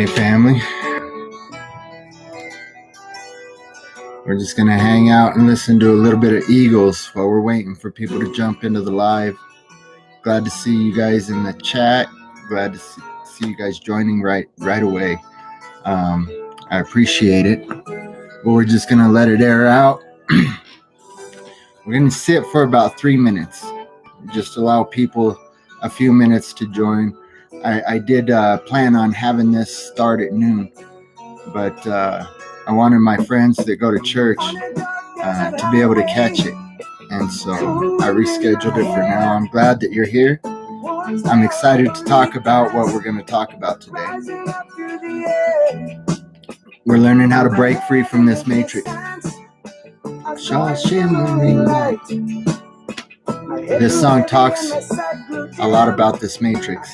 Hey family, we're just going to hang out and listen to a little bit of Eagles while we're waiting for people to jump into the live. Glad to see you guys in the chat. Glad to see you guys joining right away. I appreciate it. But we're just going to let it air out. We're going to sit for about 3 minutes. Just allow people a few minutes to join. I did plan on having this start at noon, but I wanted my friends that go to church to be able to catch it. And so I rescheduled it for now. I'm glad that you're here. I'm excited to talk about what we're going to talk about today. We're learning how to break free from this matrix. This song talks a lot about this matrix.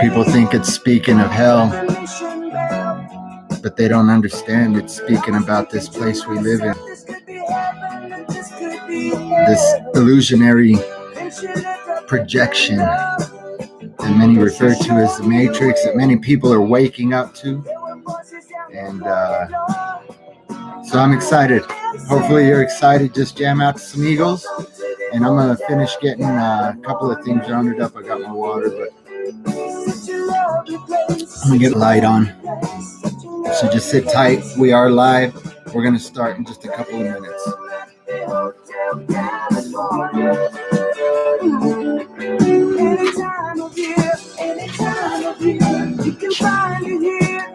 People think it's speaking of hell, but they don't understand it's speaking about this place we live in. This illusionary projection that many refer to as the matrix, that many people are waking up to. And so I'm excited. Hopefully you're excited. Just jam out to some Eagles. And I'm going to finish getting a couple of things rounded up. I got my water, but I'm going to get a light on. So just sit tight. We are live. We're going to start in just a couple of minutes. Any time of year, you can find it here.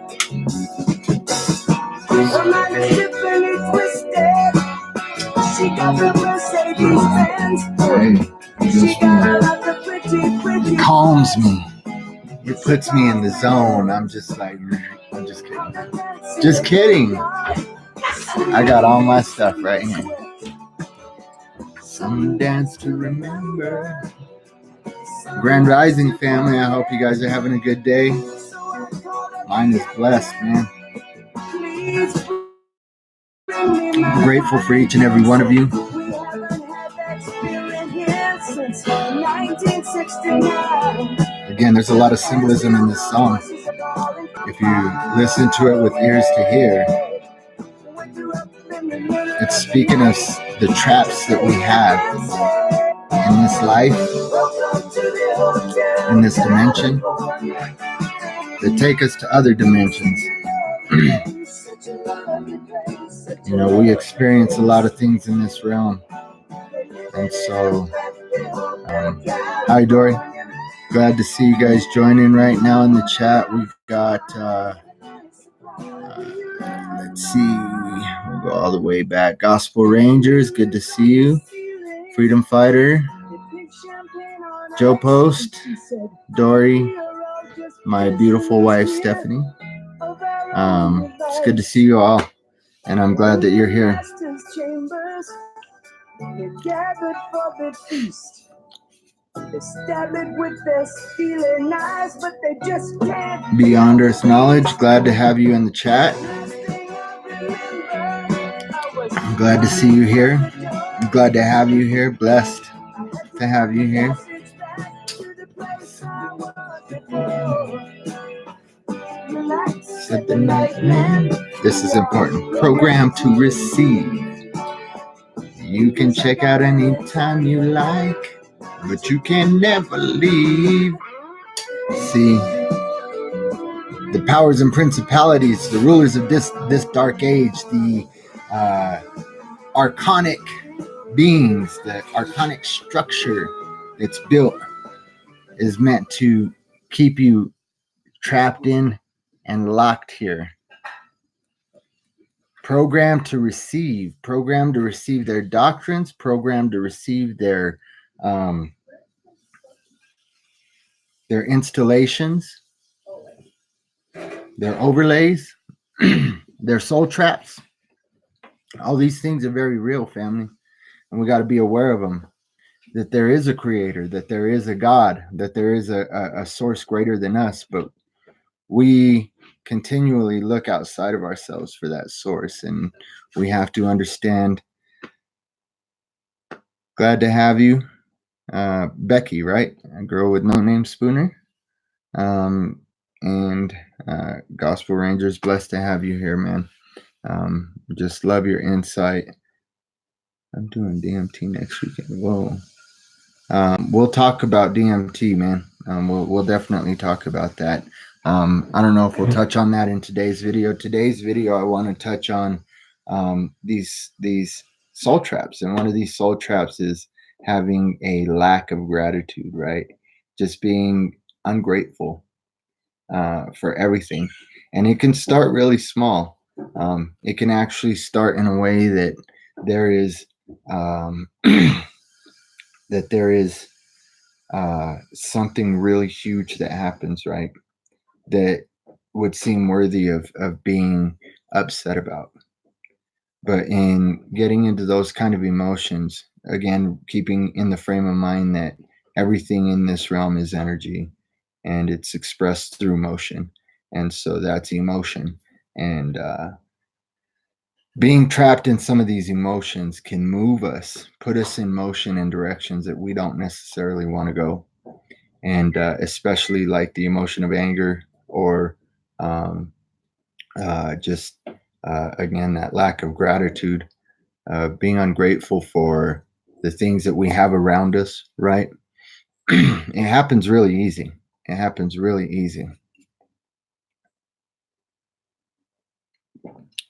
Somebody slipping and twisted. She got the Mercedes Benz. She got a lot of pretty. It calms me. It puts me in the zone. I'm just kidding. Just kidding. I got all my stuff right here. Some dance to remember. Grand Rising family, I hope you guys are having a good day. Mine is blessed, man. I'm grateful for each and every one of you. Again, there's a lot of symbolism in this song. If you listen to it with ears to hear, it's speaking of the traps that we have in this life, in this dimension, that take us to other dimensions. You know, we experience a lot of things in this realm. And so, hi Dory. Glad to see you guys joining right now in the chat. We've got, let's see, we'll go all the way back. Gospel Rangers, good to see you. Freedom Fighter, Joe Post, Dory, my beautiful wife Stephanie. It's good to see you all, and I'm glad that you're here. Beyond Earth Knowledge, glad to have you in the chat. I'm glad to see you here. I'm glad to have you here. Blessed to have you here. Said the night man. This is important. Program to receive. You can check out anytime you like, but you can never leave. See, the powers and principalities, the rulers of this dark age, the archonic beings, the archonic structure that's built is meant to keep you trapped in and locked here. Programmed to receive their doctrines, programmed to receive their installations, their overlays, their soul traps. All these things are very real, family, and we got to be aware of them. That there is a creator, that there is a God, that there is a source greater than us, but we continually look outside of ourselves for that source, and we have to understand. Glad to have you. Becky, right? A girl with no name, Spooner. And Gospel Rangers, blessed to have you here, man. Just love your insight. I'm doing DMT next weekend. Whoa. We'll talk about DMT, man. We'll definitely talk about that. I don't know if we'll touch on that in today's video. Today's video, I want to touch on these soul traps, and one of these soul traps is having a lack of gratitude, right? Just being ungrateful for everything, and it can start really small. It can actually start in a way that there is that there is something really huge that happens, right? That would seem worthy of being upset about. But in getting into those kind of emotions, again, keeping in the frame of mind that everything in this realm is energy and it's expressed through motion. And so that's emotion. And being trapped in some of these emotions can move us, put us in motion in directions that we don't necessarily want to go. And especially like the emotion of anger or just, again, that lack of gratitude, being ungrateful for the things that we have around us, right? It happens really easy. It happens really easy.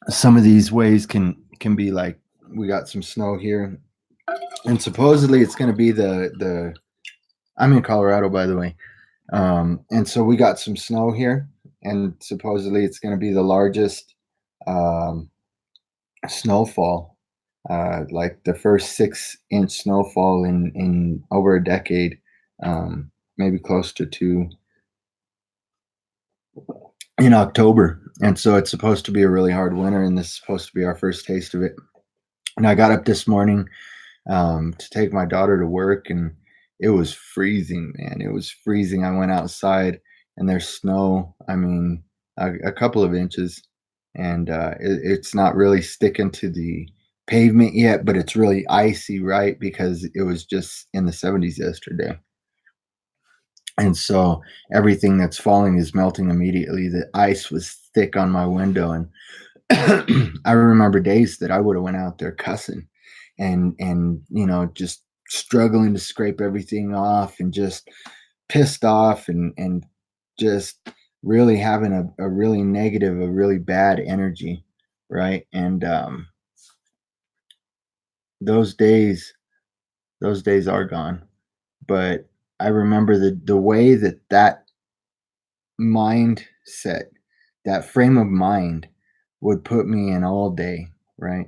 Some of these ways can be like, we got some snow here, and supposedly it's going to be the I'm in Colorado, by the way, and so we got some snow here, and supposedly it's going to be the largest um, snowfall, like the first 6-inch snowfall in over a decade, maybe close to 2 in October. And so it's supposed to be a really hard winter, and this is supposed to be our first taste of it. And I got up this morning to take my daughter to work, and it was freezing, man. It was freezing. I went outside, and there's snow. I mean, a couple of inches, and it's not really sticking to the pavement yet, but it's really icy, right? Because it was just in the 70s yesterday. And so everything that's falling is melting immediately. The ice was thick on my window, and I remember days that I would have went out there cussing and just struggling to scrape everything off and just pissed off and just really having a really negative, a really bad energy, right? And those days are gone. But I remember the way that mindset, that frame of mind would put me in all day, right?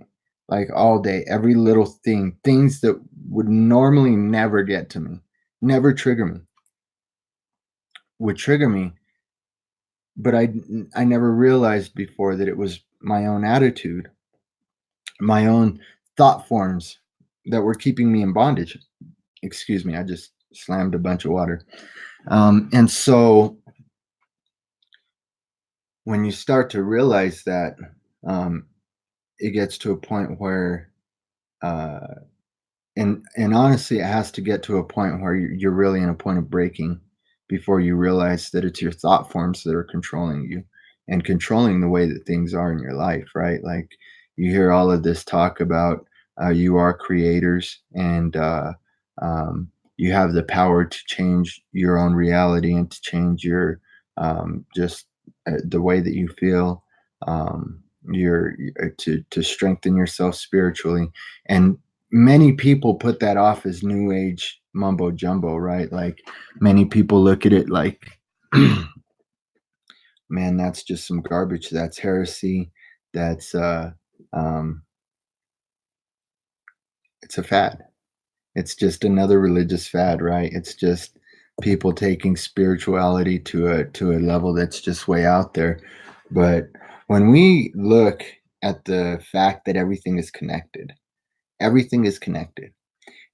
Like all day, every little thing, things that would normally never get to me, never trigger me, would trigger me. But I never realized before that it was my own attitude, my own thought forms that were keeping me in bondage. Excuse me, I just slammed a bunch of water. And so when you start to realize that, um, it gets to a point where, uh, and honestly, it has to get to a point where you're really in a point of breaking before you realize that it's your thought forms that are controlling you and controlling the way that things are in your life, right? Like you hear all of this talk about you are creators, and you have the power to change your own reality and to change your just the way that you feel. Your to strengthen yourself spiritually, and many people put that off as new age mumbo jumbo, right? Like many people look at it like, man, that's just some garbage. That's heresy. That's um, it's a fad. It's just another religious fad, right? It's just people taking spirituality to a level that's just way out there. But when we look at the fact that everything is connected.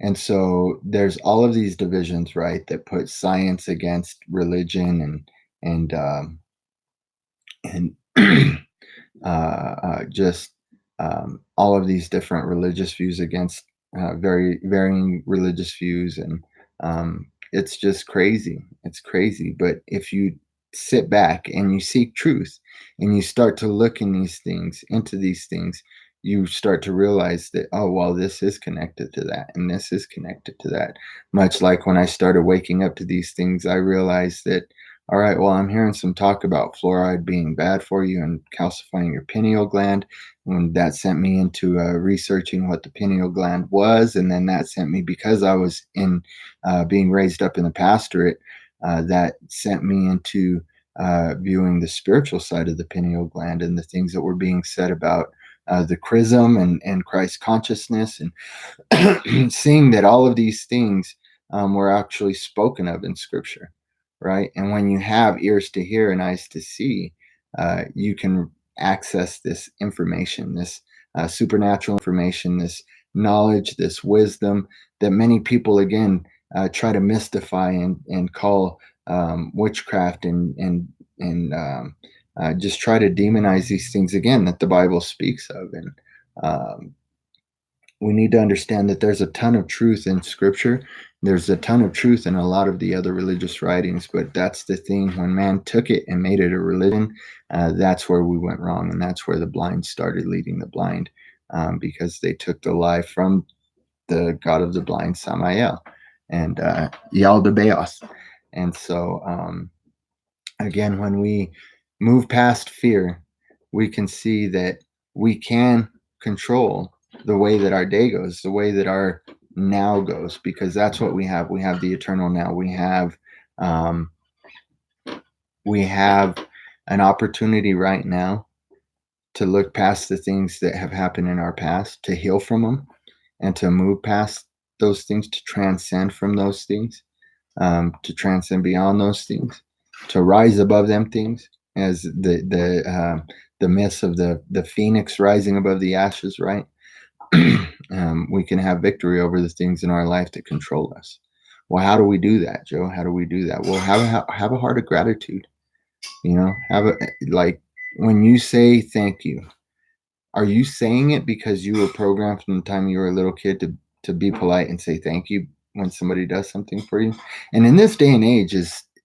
And so there's all of these divisions, right, that put science against religion and just all of these different religious views against very varying religious views, and It's just crazy. It's crazy. But if you sit back and you seek truth and you start to look into these things, you start to realize that, oh, well, this is connected to that, and this is connected to that. Much like when I started waking up to these things, I realized that, all right, well, I'm hearing some talk about fluoride being bad for you and calcifying your pineal gland. And that sent me into researching what the pineal gland was. And then that sent me, because I was in being raised up in the pastorate, that sent me into viewing the spiritual side of the pineal gland and the things that were being said about the chrism and Christ consciousness, and seeing that all of these things were actually spoken of in Scripture, right? And when you have ears to hear and eyes to see, you can access this information, this supernatural information, this knowledge, this wisdom that many people, again, try to mystify and call witchcraft and just try to demonize these things, again, that the Bible speaks of. And we need to understand that there's a ton of truth in Scripture. There's a ton of truth in a lot of the other religious writings, but that's the thing. When man took it and made it a religion, that's where we went wrong, and that's where the blind started leading the blind, because they took the lie from the god of the blind, Samael, and Yaldabaoth. And so, again, when we move past fear, we can see that we can control the way that our day goes, the way that our now goes, because that's what we have. We have the eternal now. We have an opportunity right now to look past the things that have happened in our past, to heal from them, and to move past those things, to transcend from those things, to transcend beyond those things, to rise above them things, as the myths of the phoenix rising above the ashes, right? We can have victory over the things in our life that control us. Well, how do we do that, Joe? How do we do that? Well, have a heart of gratitude. Like, when you say thank you, are you saying it because you were programmed from the time you were a little kid to be polite and say thank you when somebody does something for you? And in this day and age,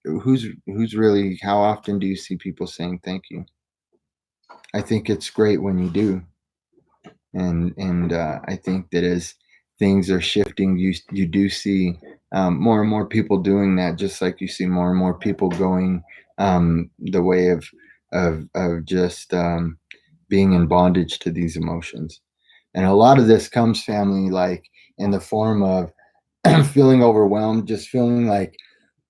who's really, how often do you see people saying thank you? I think it's great when you do. And I think that as things are shifting, you do see more and more people doing that, just like you see more and more people going the way of just being in bondage to these emotions. And a lot of this comes, family, like in the form of feeling overwhelmed, just feeling like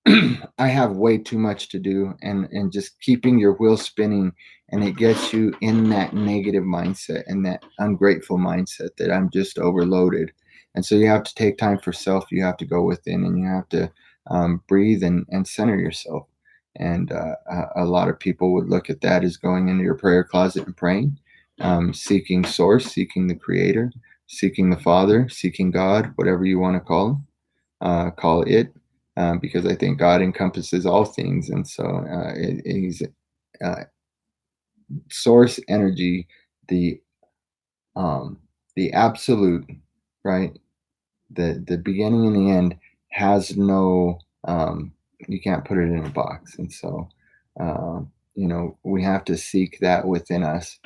I have way too much to do, and just keeping your wheels spinning, and it gets you in that negative mindset and that ungrateful mindset that I'm just overloaded. And so you have to take time for self. You have to go within, and you have to breathe and center yourself. And a lot of people would look at that as going into your prayer closet and praying, seeking source, seeking the creator, seeking the Father, seeking God, whatever you want to call it. Because I think God encompasses all things. And so he's source, energy, the absolute, right? The beginning and the end has no, you can't put it in a box. And so, we have to seek that within us,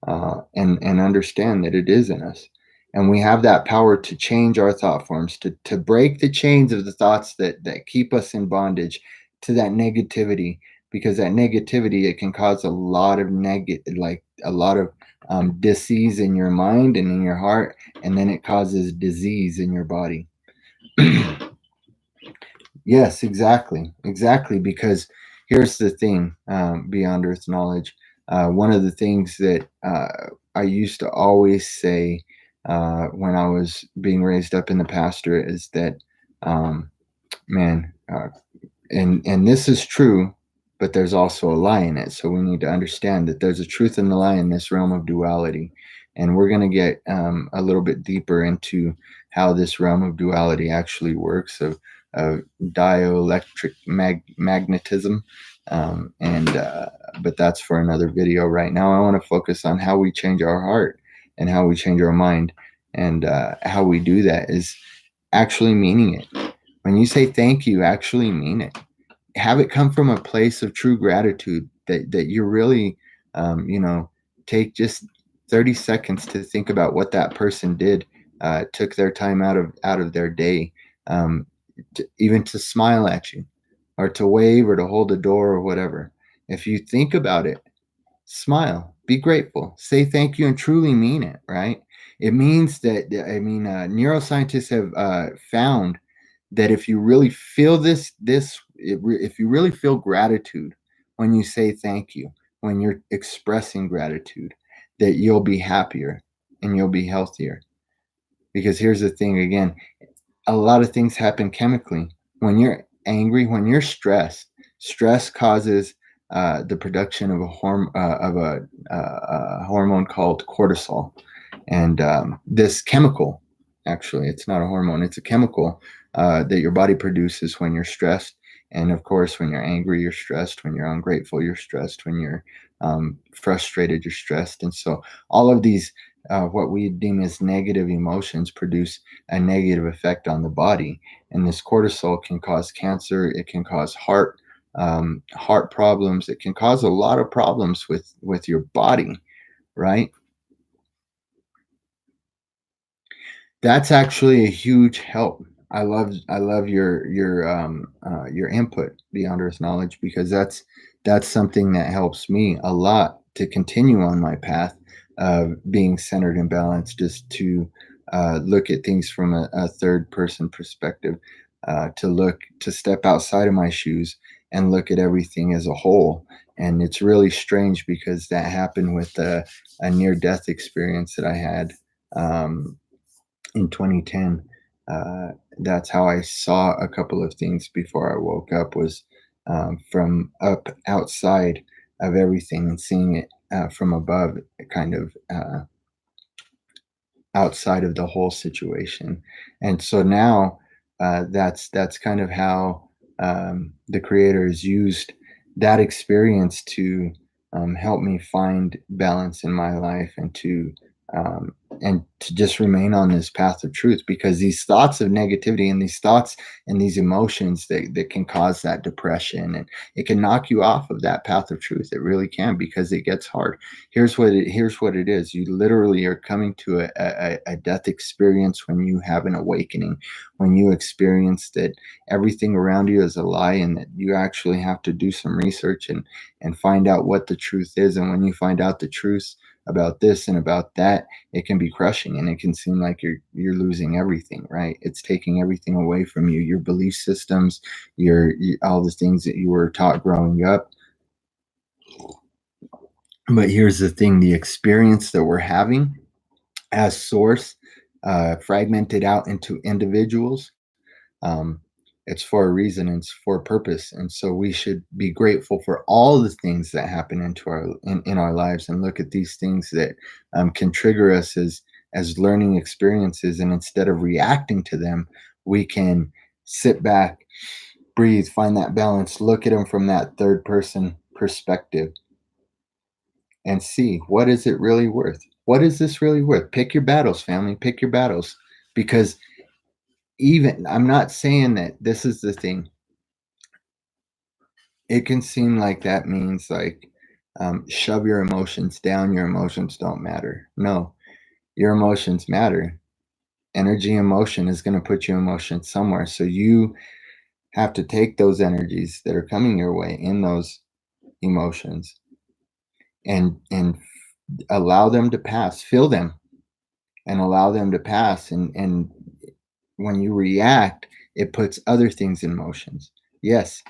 and understand that it is in us. And we have that power to change our thought forms, to break the chains of the thoughts that keep us in bondage to that negativity, because that negativity, it can cause a lot of disease in your mind and in your heart, and then it causes disease in your body. Yes, exactly, because here's the thing, beyond earth knowledge. One of the things that I used to always say when I was being raised up in the pastorate is that, and this is true, but there's also a lie in it. So we need to understand that there's a truth and a lie in this realm of duality. And we're going to get a little bit deeper into how this realm of duality actually works, of dielectric magnetism. But that's for another video. Right now, I want to focus on how we change our heart and how we change our mind. And how we do that is actually meaning it. When you say thank you, actually mean it. Have it come from a place of true gratitude that you really, you know, take just 30 seconds to think about what that person did, took their time out of their day, um, even to smile at you or to wave or to hold a door or whatever. If you think about it, smile, be grateful, say thank you, and truly mean it, right? It means that, I mean, neuroscientists have found that if you really feel if you really feel gratitude when you say thank you, when you're expressing gratitude, that you'll be happier and you'll be healthier. Because here's the thing again, a lot of things happen chemically. When you're angry, when you're stressed, stress causes the production of a hormone called cortisol, and this chemical, actually, it's not a hormone; it's a chemical that your body produces when you're stressed. And of course, when you're angry, you're stressed. When you're ungrateful, you're stressed. When you're frustrated, you're stressed. And so, all of these, what we deem as negative emotions, produce a negative effect on the body. And this cortisol can cause cancer. It can cause heart problems. It can cause a lot of problems with your body, right? That's actually a huge help. I love your input, Beyond Earth Knowledge, because that's something that helps me a lot to continue on my path of being centered and balanced, just to look at things from a third person perspective, to step outside of my shoes and look at everything as a whole. And it's really strange because that happened with a near death experience that I had. In 2010. Uh, that's how I saw a couple of things before I woke up, was from up outside of everything and seeing it from above, kind of outside of the whole situation. And so now, that's kind of how the creator has used that experience to help me find balance in my life, um, and to just remain on this path of truth, because these thoughts of negativity and these thoughts and these emotions that can cause that depression, and it can knock you off of that path of truth. It really can, because it gets hard. Here's what it is. You literally are coming to a death experience when you have an awakening, when you experience that everything around you is a lie, and that you actually have to do some research and find out what the truth is. And when you find out the truth about this and about that, it can be crushing, and it can seem like you're losing everything, right? It's taking everything away from you, your belief systems, all the things that you were taught growing up. But here's the thing, the experience that we're having as source, fragmented out into individuals, um, it's for a reason, and it's for a purpose. And so we should be grateful for all the things that happen in our lives, and look at these things that can trigger us as learning experiences. And instead of reacting to them, we can sit back, breathe, find that balance, look at them from that third person perspective, and see, what is it really worth? What is this really worth? Pick your battles, family. Pick your battles. Because, even, I'm not saying that, this is the thing, it can seem like that means, like, shove your emotions down. Your emotions don't matter. No, your emotions matter. Energy and motion is going to put your emotions somewhere. So you have to take those energies that are coming your way in those emotions, and allow them to pass. Feel them and allow them to pass. And when you react, it puts other things in motions. Yes,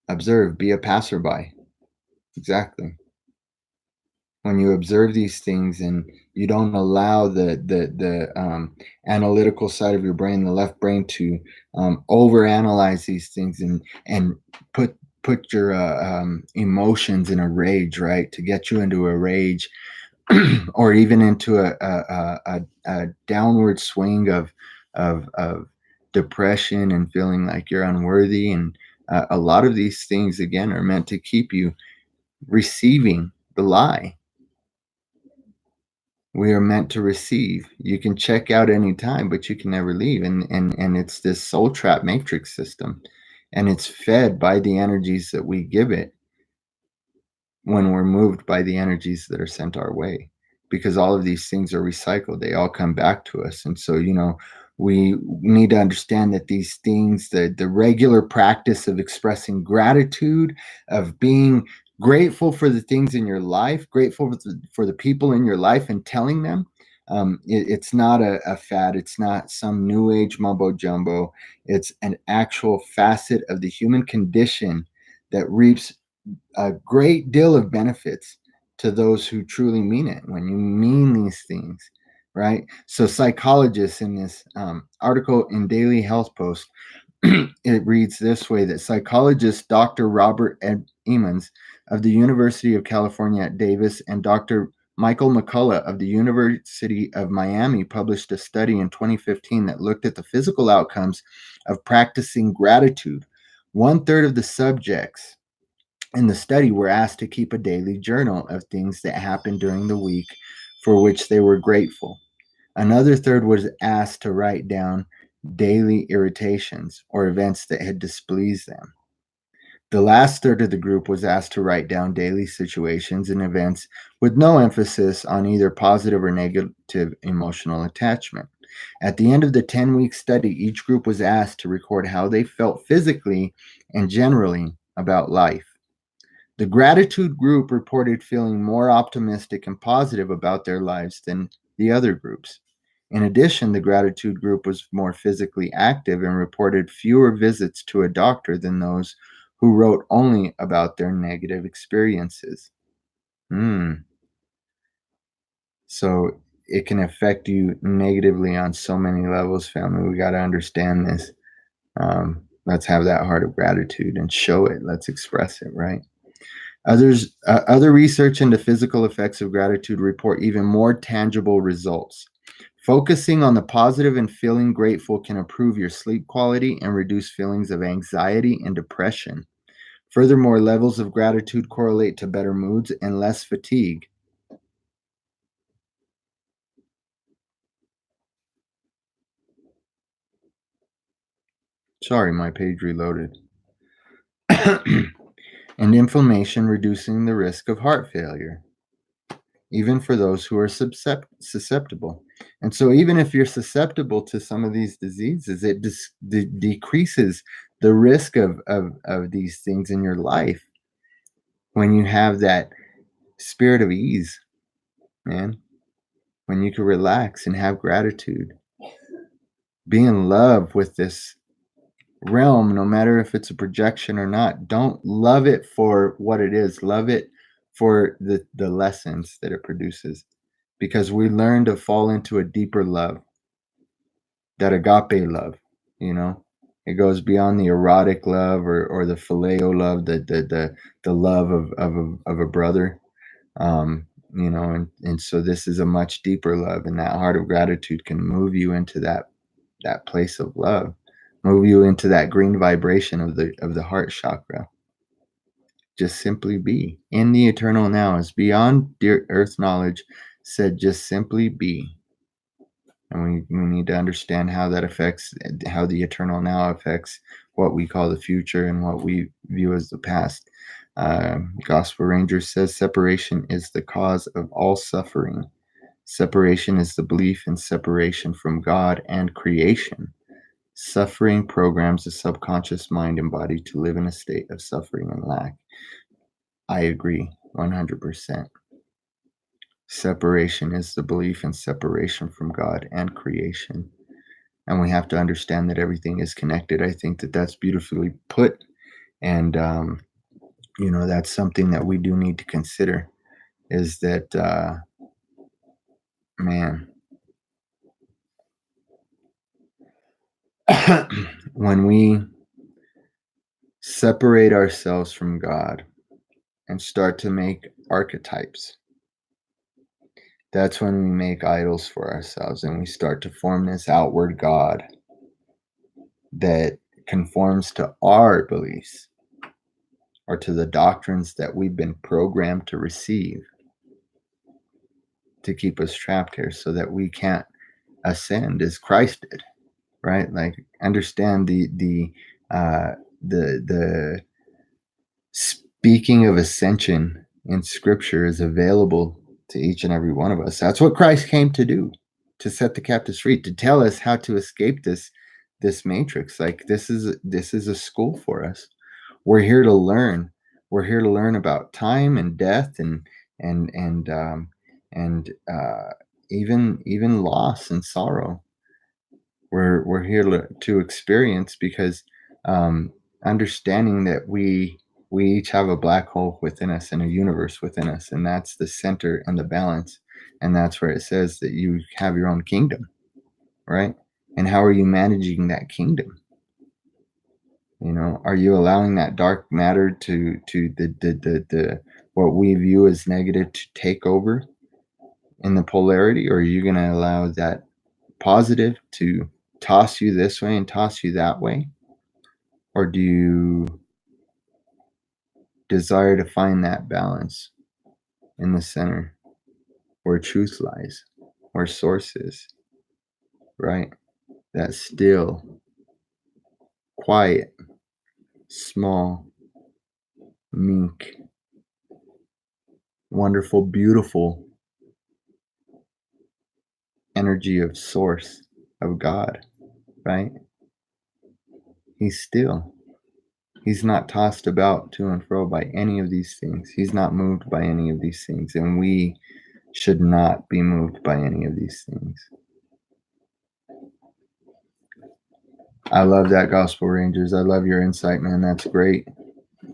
observe, be a passerby. Exactly. When you observe these things, and you don't allow the analytical side of your brain, the left brain, to overanalyze these things, and put your emotions in a rage, right? To get you into a rage, or even into a downward swing of depression, and feeling like you're unworthy. And a lot of these things, again, are meant to keep you receiving the lie, We are meant to receive. You can check out any time, but you can never leave. And it's this soul trap matrix system. And it's fed by the energies that we give it when we're moved by the energies that are sent our way, because all of these things are recycled. They all come back to us. And so, we need to understand that these things, the regular practice of expressing gratitude, of being grateful for the things in your life, grateful for the people in your life, and telling them, it's not a fad. It's not some new age mumbo jumbo. It's an actual facet of the human condition that reaps a great deal of benefits to those who truly mean it. When you mean these things, right? So psychologists in this article in Daily Health Post, it reads this way, that psychologist Dr. Robert Emmons of the University of California at Davis and Dr. Michael McCullough of the University of Miami published a study in 2015 that looked at the physical outcomes of practicing gratitude. 1/3 of the subjects in the study were asked to keep a daily journal of things that happened during the week for which they were grateful. Another third was asked to write down daily irritations or events that had displeased them. The last third of the group was asked to write down daily situations and events with no emphasis on either positive or negative emotional attachment. At the end of the 10-week study, each group was asked to record how they felt physically and generally about life. The gratitude group reported feeling more optimistic and positive about their lives than the other groups. In addition, the gratitude group was more physically active and reported fewer visits to a doctor than those who wrote only about their negative experiences. So it can affect you negatively on so many levels, family. We got to understand this. Let's have that heart of gratitude and show it. Let's express it, right? Other research into physical effects of gratitude report even more tangible results. Focusing on the positive and feeling grateful can improve your sleep quality and reduce feelings of anxiety and depression. Furthermore, levels of gratitude correlate to better moods and less fatigue. Sorry, my page reloaded. And inflammation, reducing the risk of heart failure, even for those who are susceptible. And so even if you're susceptible to some of these diseases, it decreases the risk of these things in your life when you have that spirit of ease, man. When you can relax and have gratitude, be in love with this realm, no matter if it's a projection or not. Don't love it for what it is. Love it for the lessons that it produces, because we learn to fall into a deeper love, that agape love. It goes beyond the erotic love or the phileo love, the love of a brother. And so this is a much deeper love, and that heart of gratitude can move you into that place of love, move you into that green vibration of the heart chakra. Just simply be in the eternal now, is beyond earth knowledge said. Just simply be. And we need to understand how that affects, how the eternal now affects what we call the future and what we view as the past. Gospel Ranger says separation is the cause of all suffering. Separation is the belief in separation from God and creation. Suffering programs the subconscious mind and body to live in a state of suffering and lack. I agree 100%. Separation is the belief in separation from God and creation. And we have to understand that everything is connected. I think that that's beautifully put. And, that's something that we do need to consider, is that, when we separate ourselves from God and start to make archetypes, that's when we make idols for ourselves, and we start to form this outward God that conforms to our beliefs or to the doctrines that we've been programmed to receive, to keep us trapped here so that we can't ascend as Christ did, right? Like understand the speaking of ascension in scripture is available to each and every one of us. That's what Christ came to do, to set the captives free, to tell us how to escape this matrix. Like this is a school for us. We're here to learn. We're here to learn about time and death and even loss and sorrow. We're here to experience, because understanding that we each have a black hole within us and a universe within us, and that's the center and the balance, and that's where it says that you have your own kingdom, right? And how are you managing that kingdom? You know, are you allowing that dark matter to the what we view as negative to take over in the polarity, or are you going to allow that positive to toss you this way and toss you that way? Or do you desire to find that balance in the center where truth lies, where source is, right? That still, quiet, small, meek, wonderful, beautiful energy of source, of God, right? He's still. He's not tossed about to and fro by any of these things. He's not moved by any of these things. And we should not be moved by any of these things. I love that, Gospel Rangers. I love your insight, man. That's great.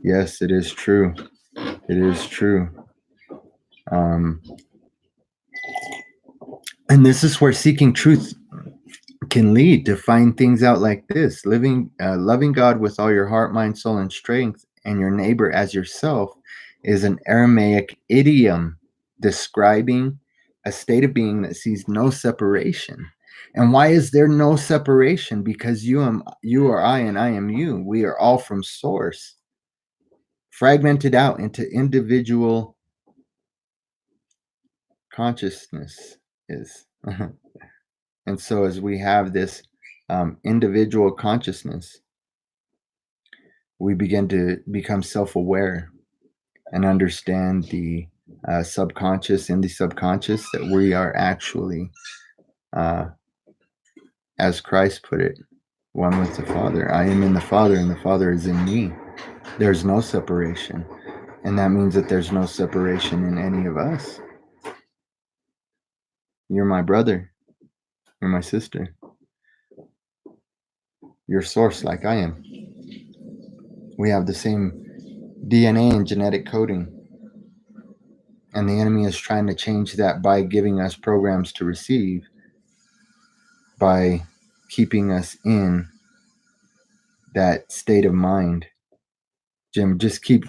Yes, it is true. It is true. And this is where seeking truth can lead to find things out like this. Loving God with all your heart, mind, soul, and strength, and your neighbor as yourself, is an Aramaic idiom describing a state of being that sees no separation. And why is there no separation? Because you are I, and I am you. We are all from source, fragmented out into individual consciousness is. And so as we have this individual consciousness, we begin to become self-aware and understand the subconscious and the subconscious, that we are actually, as Christ put it, one with the Father. I am in the Father, and the Father is in me. There's no separation. And that means that there's no separation in any of us. You're my brother. You're my sister. You're source like I am. We have the same DNA and genetic coding. And the enemy is trying to change that by giving us programs to receive, by keeping us in that state of mind. Jim, just keep,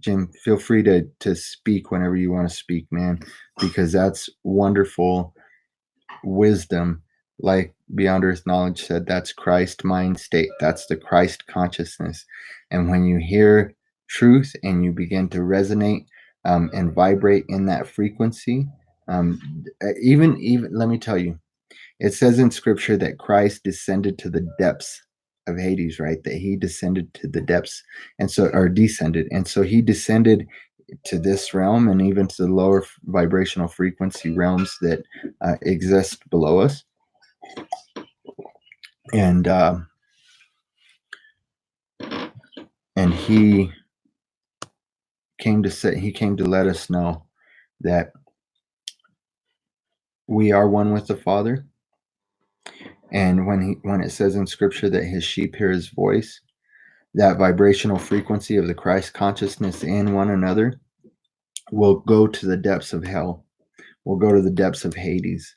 Jim, feel free to speak whenever you want to speak, man, because that's wonderful wisdom. Like Beyond Earth Knowledge said, that's Christ mind state. That's the Christ consciousness. And when you hear truth and you begin to resonate and vibrate in that frequency, even let me tell you, it says in scripture that Christ descended to the depths of Hades, right? That he descended to the depths, and so, or descended. And so he descended to this realm and even to the lower vibrational frequency realms that exist below us. And he came to let us know that we are one with the Father. And when it says in scripture that his sheep hear his voice, that vibrational frequency of the Christ consciousness in one another will go to the depths of hell, will go to the depths of Hades,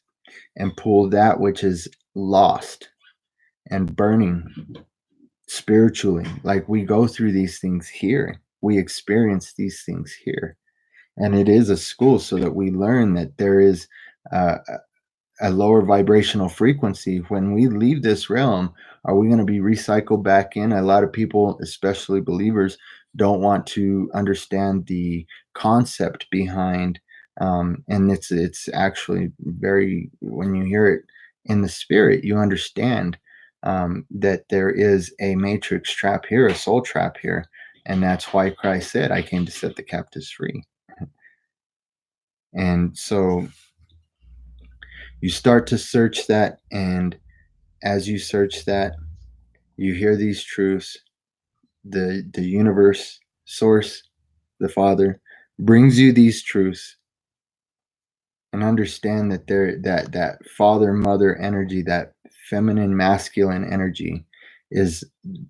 and pull that which is lost and burning spiritually. Like, we go through these things here. We experience these things here. And it is a school so that we learn that there is a lower vibrational frequency. When we leave this realm, are we going to be recycled back in? A lot of people, especially believers, don't want to understand the concept behind And it's actually very, when you hear it in the spirit, you understand that there is a matrix trap here, a soul trap here. And that's why Christ said, I came to set the captives free. And so you start to search that. And as you search that, you hear these truths. The universe, source, the Father brings you these truths, and understand that that father mother energy, that feminine masculine energy, is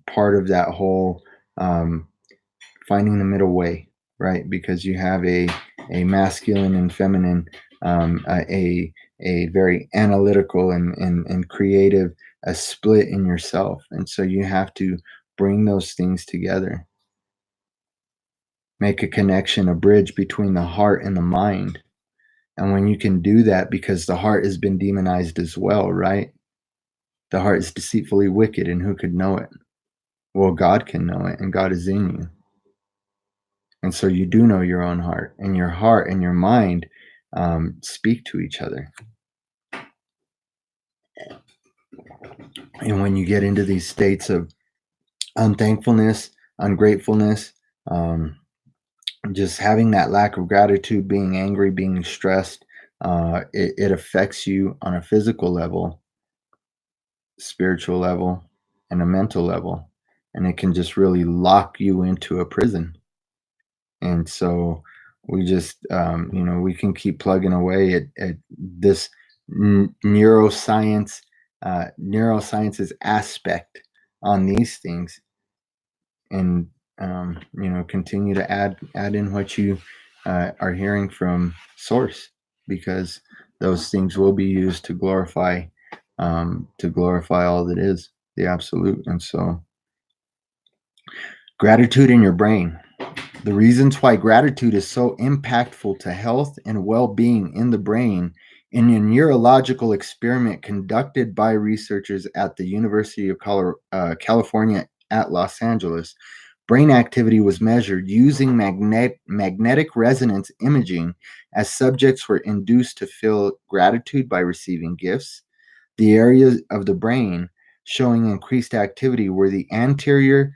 part of that whole finding the middle way, right? Because you have a masculine and feminine, a very analytical and creative, a split in yourself. And so you have to bring those things together, make a connection, a bridge between the heart and the mind. And when you can do that, because the heart has been demonized as well, right? The heart is deceitfully wicked, and who could know it? Well, God can know it, and God is in you. And so you do know your own heart, and your mind speak to each other. And when you get into these states of unthankfulness, ungratefulness, just having that lack of gratitude, being angry, being stressed, it affects you on a physical level, spiritual level, and a mental level. And it can just really lock you into a prison. And so we just, we can keep plugging away at this neuroscience's aspect on these things, and continue to add in what you are hearing from source, because those things will be used to glorify all that is the absolute. And so gratitude in your brain. The reasons why gratitude is so impactful to health and well-being in the brain. In a neurological experiment conducted by researchers at the University of California at Los Angeles, brain activity was measured using magnetic resonance imaging as subjects were induced to feel gratitude by receiving gifts. The areas of the brain showing increased activity were the anterior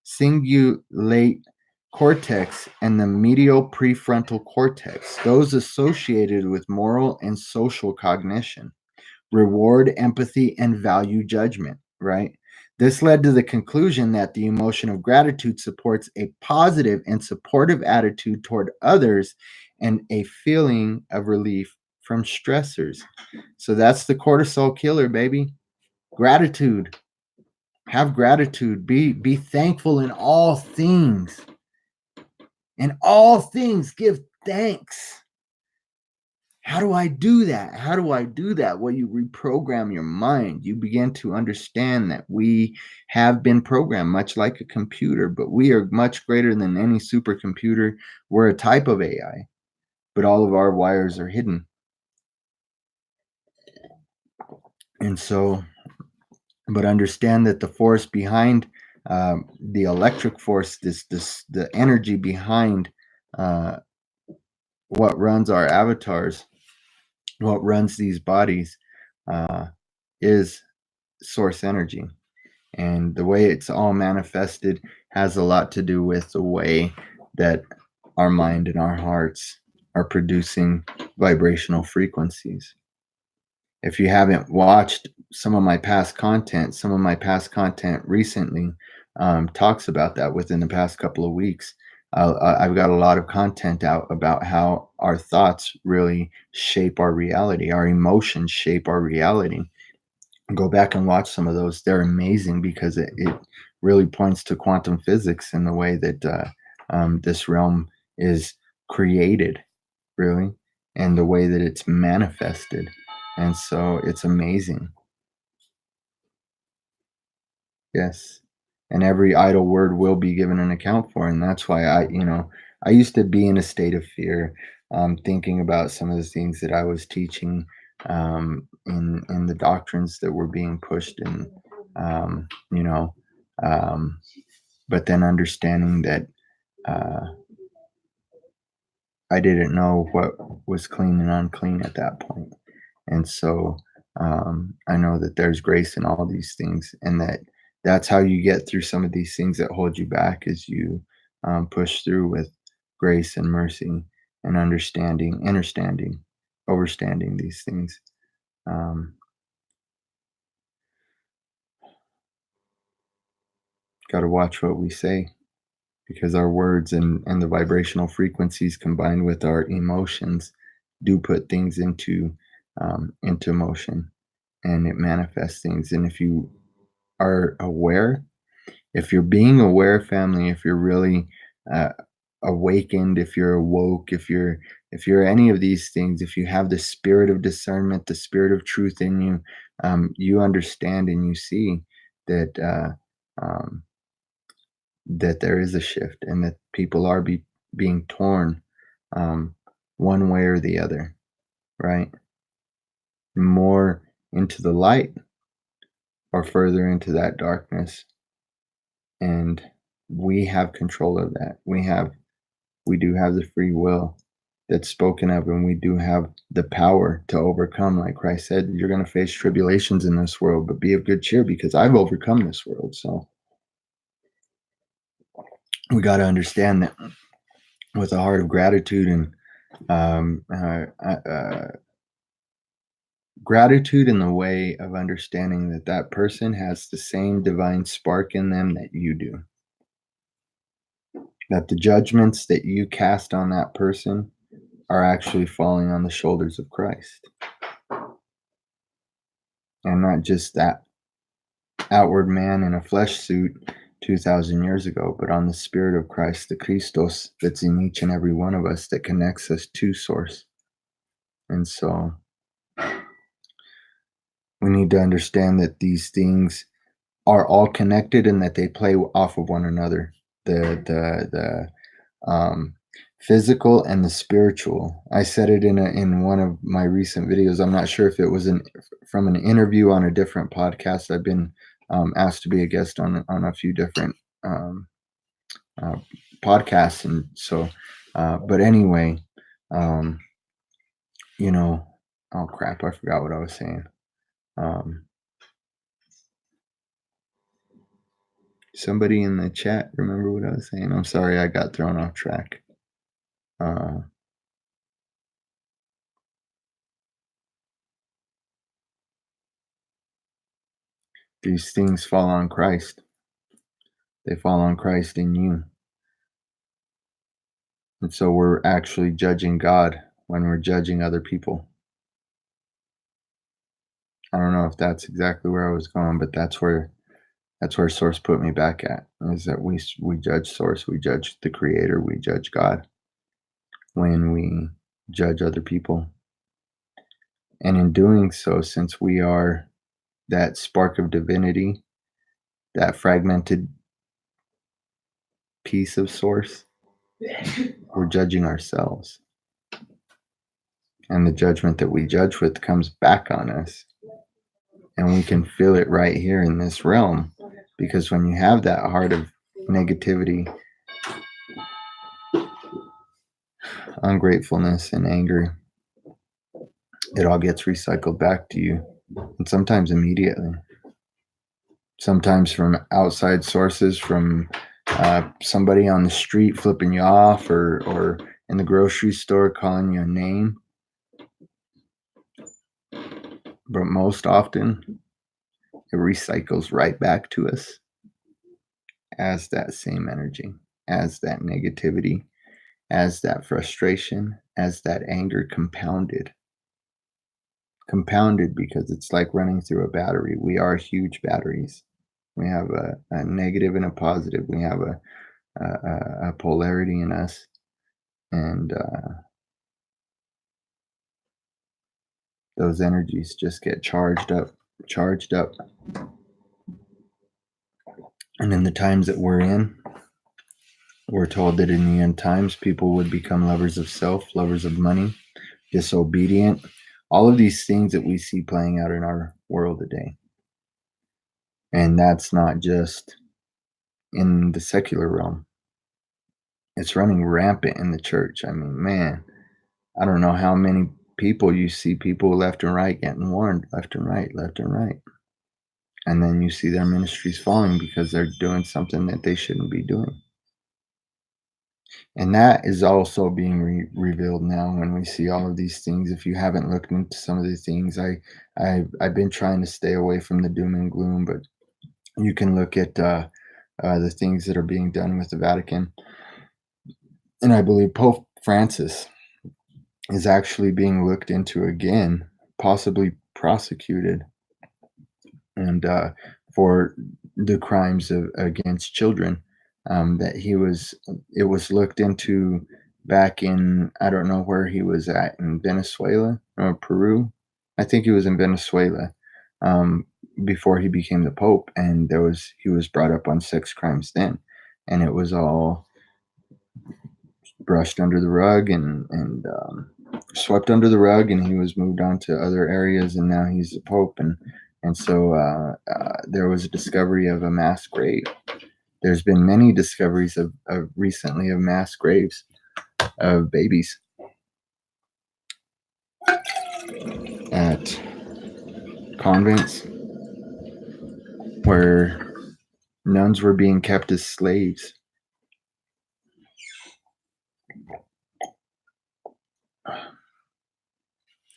cingulate cortex and the medial prefrontal cortex, those associated with moral and social cognition, reward, empathy, and value judgment, right? This led to the conclusion that the emotion of gratitude supports a positive and supportive attitude toward others and a feeling of relief from stressors. So that's the cortisol killer, baby. Gratitude. Have gratitude. Be thankful in all things. In all things, give thanks. How do I do that? How do I do that? Well, you reprogram your mind. You begin to understand that we have been programmed much like a computer, but we are much greater than any supercomputer. We're a type of AI, but all of our wires are hidden. And so, but understand that the force behind the electric force, the energy behind what runs our avatars, what runs these bodies, is source energy. And the way it's all manifested has a lot to do with the way that our mind and our hearts are producing vibrational frequencies. If you haven't watched some of my past content recently talks about that within the past couple of weeks. I've got a lot of content out about how our thoughts really shape our reality. Our emotions shape our reality. Go back and watch some of those. They're amazing because it really points to quantum physics and the way that this realm is created, really, and the way that it's manifested. And so it's amazing. Yes. And every idle word will be given an account for. And that's why I used to be in a state of fear, thinking about some of the things that I was teaching in the doctrines that were being pushed, and but then understanding that I didn't know what was clean and unclean at that point. And so I know that there's grace in all these things, and that's how you get through some of these things that hold you back, is you push through with grace and mercy and understanding, overstanding these things. Um, Got to watch what we say, because our words and the vibrational frequencies combined with our emotions do put things into motion, and it manifests things. And if you are aware, if you're being aware, family, if you're really uh, awakened, if you're awoke, if you're any of these things, if you have the spirit of discernment, the spirit of truth in you, you understand and you see that that there is a shift, and that people are being torn um, one way or the other, right? More into the light or further into that darkness. And we have control of that. We do have the free will that's spoken of, and we do have the power to overcome. Like Christ said, you're going to face tribulations in this world, but be of good cheer, because I've overcome this world. So we got to understand that with a heart of gratitude, and um, uh, uh, uh, gratitude in the way of understanding that that person has the same divine spark in them that you do, that the judgments that you cast on that person are actually falling on the shoulders of Christ, and not just that outward man in a flesh suit 2,000 years ago, but on the spirit of Christ, the Christos that's in each and every one of us, that connects us to source. And so we need to understand that these things are all connected, and that they play off of one another. The physical and the spiritual. I said it in one of my recent videos. I'm not sure if it was from an interview on a different podcast. I've been asked to be a guest on a few different um, uh, podcasts, and so. But anyway, um, you know, oh crap, I forgot what I was saying. Um, Somebody in the chat remember what I was saying? I'm sorry, I got thrown off track. Uh, these things fall on Christ. They fall on Christ in you. And so we're actually judging God when we're judging other people. I don't know if that's exactly where I was going, but that's where Source put me back at, is that we judge Source, we judge the Creator, we judge God when we judge other people. And in doing so, since we are that spark of divinity, that fragmented piece of Source, we're judging ourselves. And the judgment that we judge with comes back on us. And we can feel it right here in this realm, because when you have that heart of negativity, ungratefulness, and anger, it all gets recycled back to you, and sometimes immediately, sometimes from outside sources, from somebody on the street flipping you off, or in the grocery store calling you a name. But most often it recycles right back to us as that same energy, as that negativity, as that frustration, as that anger, compounded. Because it's like running through a battery. We are huge batteries. We have a negative and a positive. We have a polarity in us, and those energies just get charged up. And in the times that we're in, we're told that in the end times, people would become lovers of self, lovers of money, disobedient, all of these things that we see playing out in our world today. And that's not just in the secular realm. It's running rampant in the church. I mean, man, I don't know how many people you see people left and right getting warned, left and right, left and right. And then you see their ministries falling because they're doing something that they shouldn't be doing. And that is also being revealed now when we see all of these things. If you haven't looked into some of the things, I've been trying to stay away from the doom and gloom, but you can look at the things that are being done with the Vatican. And I believe Pope Francis is actually being looked into again, possibly prosecuted, and for the crimes against children that it was looked into back in, I don't know where he was at, in Venezuela or Peru. I think he was in Venezuela um, before he became the Pope, and he was brought up on sex crimes then, and it was all brushed under the rug and swept under the rug, and he was moved on to other areas, and now he's the Pope. And so there was a discovery of a mass grave. There's been many discoveries of recently of mass graves of babies at convents where nuns were being kept as slaves.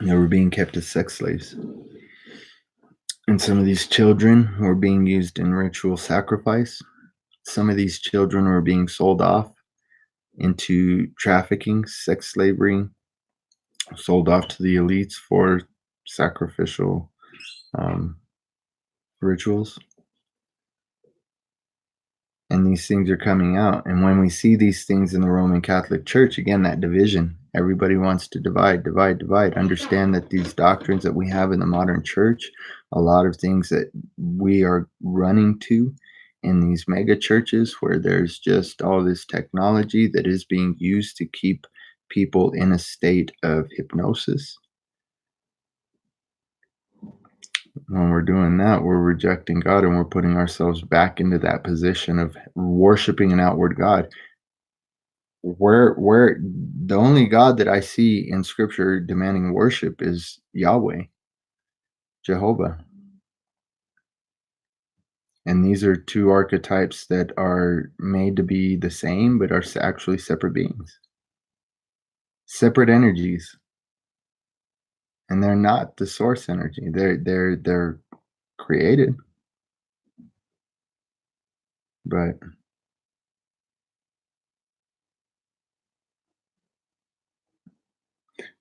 They were being kept as sex slaves. And some of these children were being used in ritual sacrifice. Some of these children were being sold off into trafficking, sex slavery, sold off to the elites for sacrificial rituals. And these things are coming out. And when we see these things in the Roman Catholic Church, again, that division, everybody wants to divide, divide, divide. Understand that these doctrines that we have in the modern church, a lot of things that we are running to in these mega churches where there's just all this technology that is being used to keep people in a state of hypnosis. When we're doing that, we're rejecting God and we're putting ourselves back into that position of worshiping an outward God. Where the only God that I see in scripture demanding worship is Yahweh, Jehovah. And these are two archetypes that are made to be the same, but are actually separate beings, separate energies. And they're not the source energy. They're created, but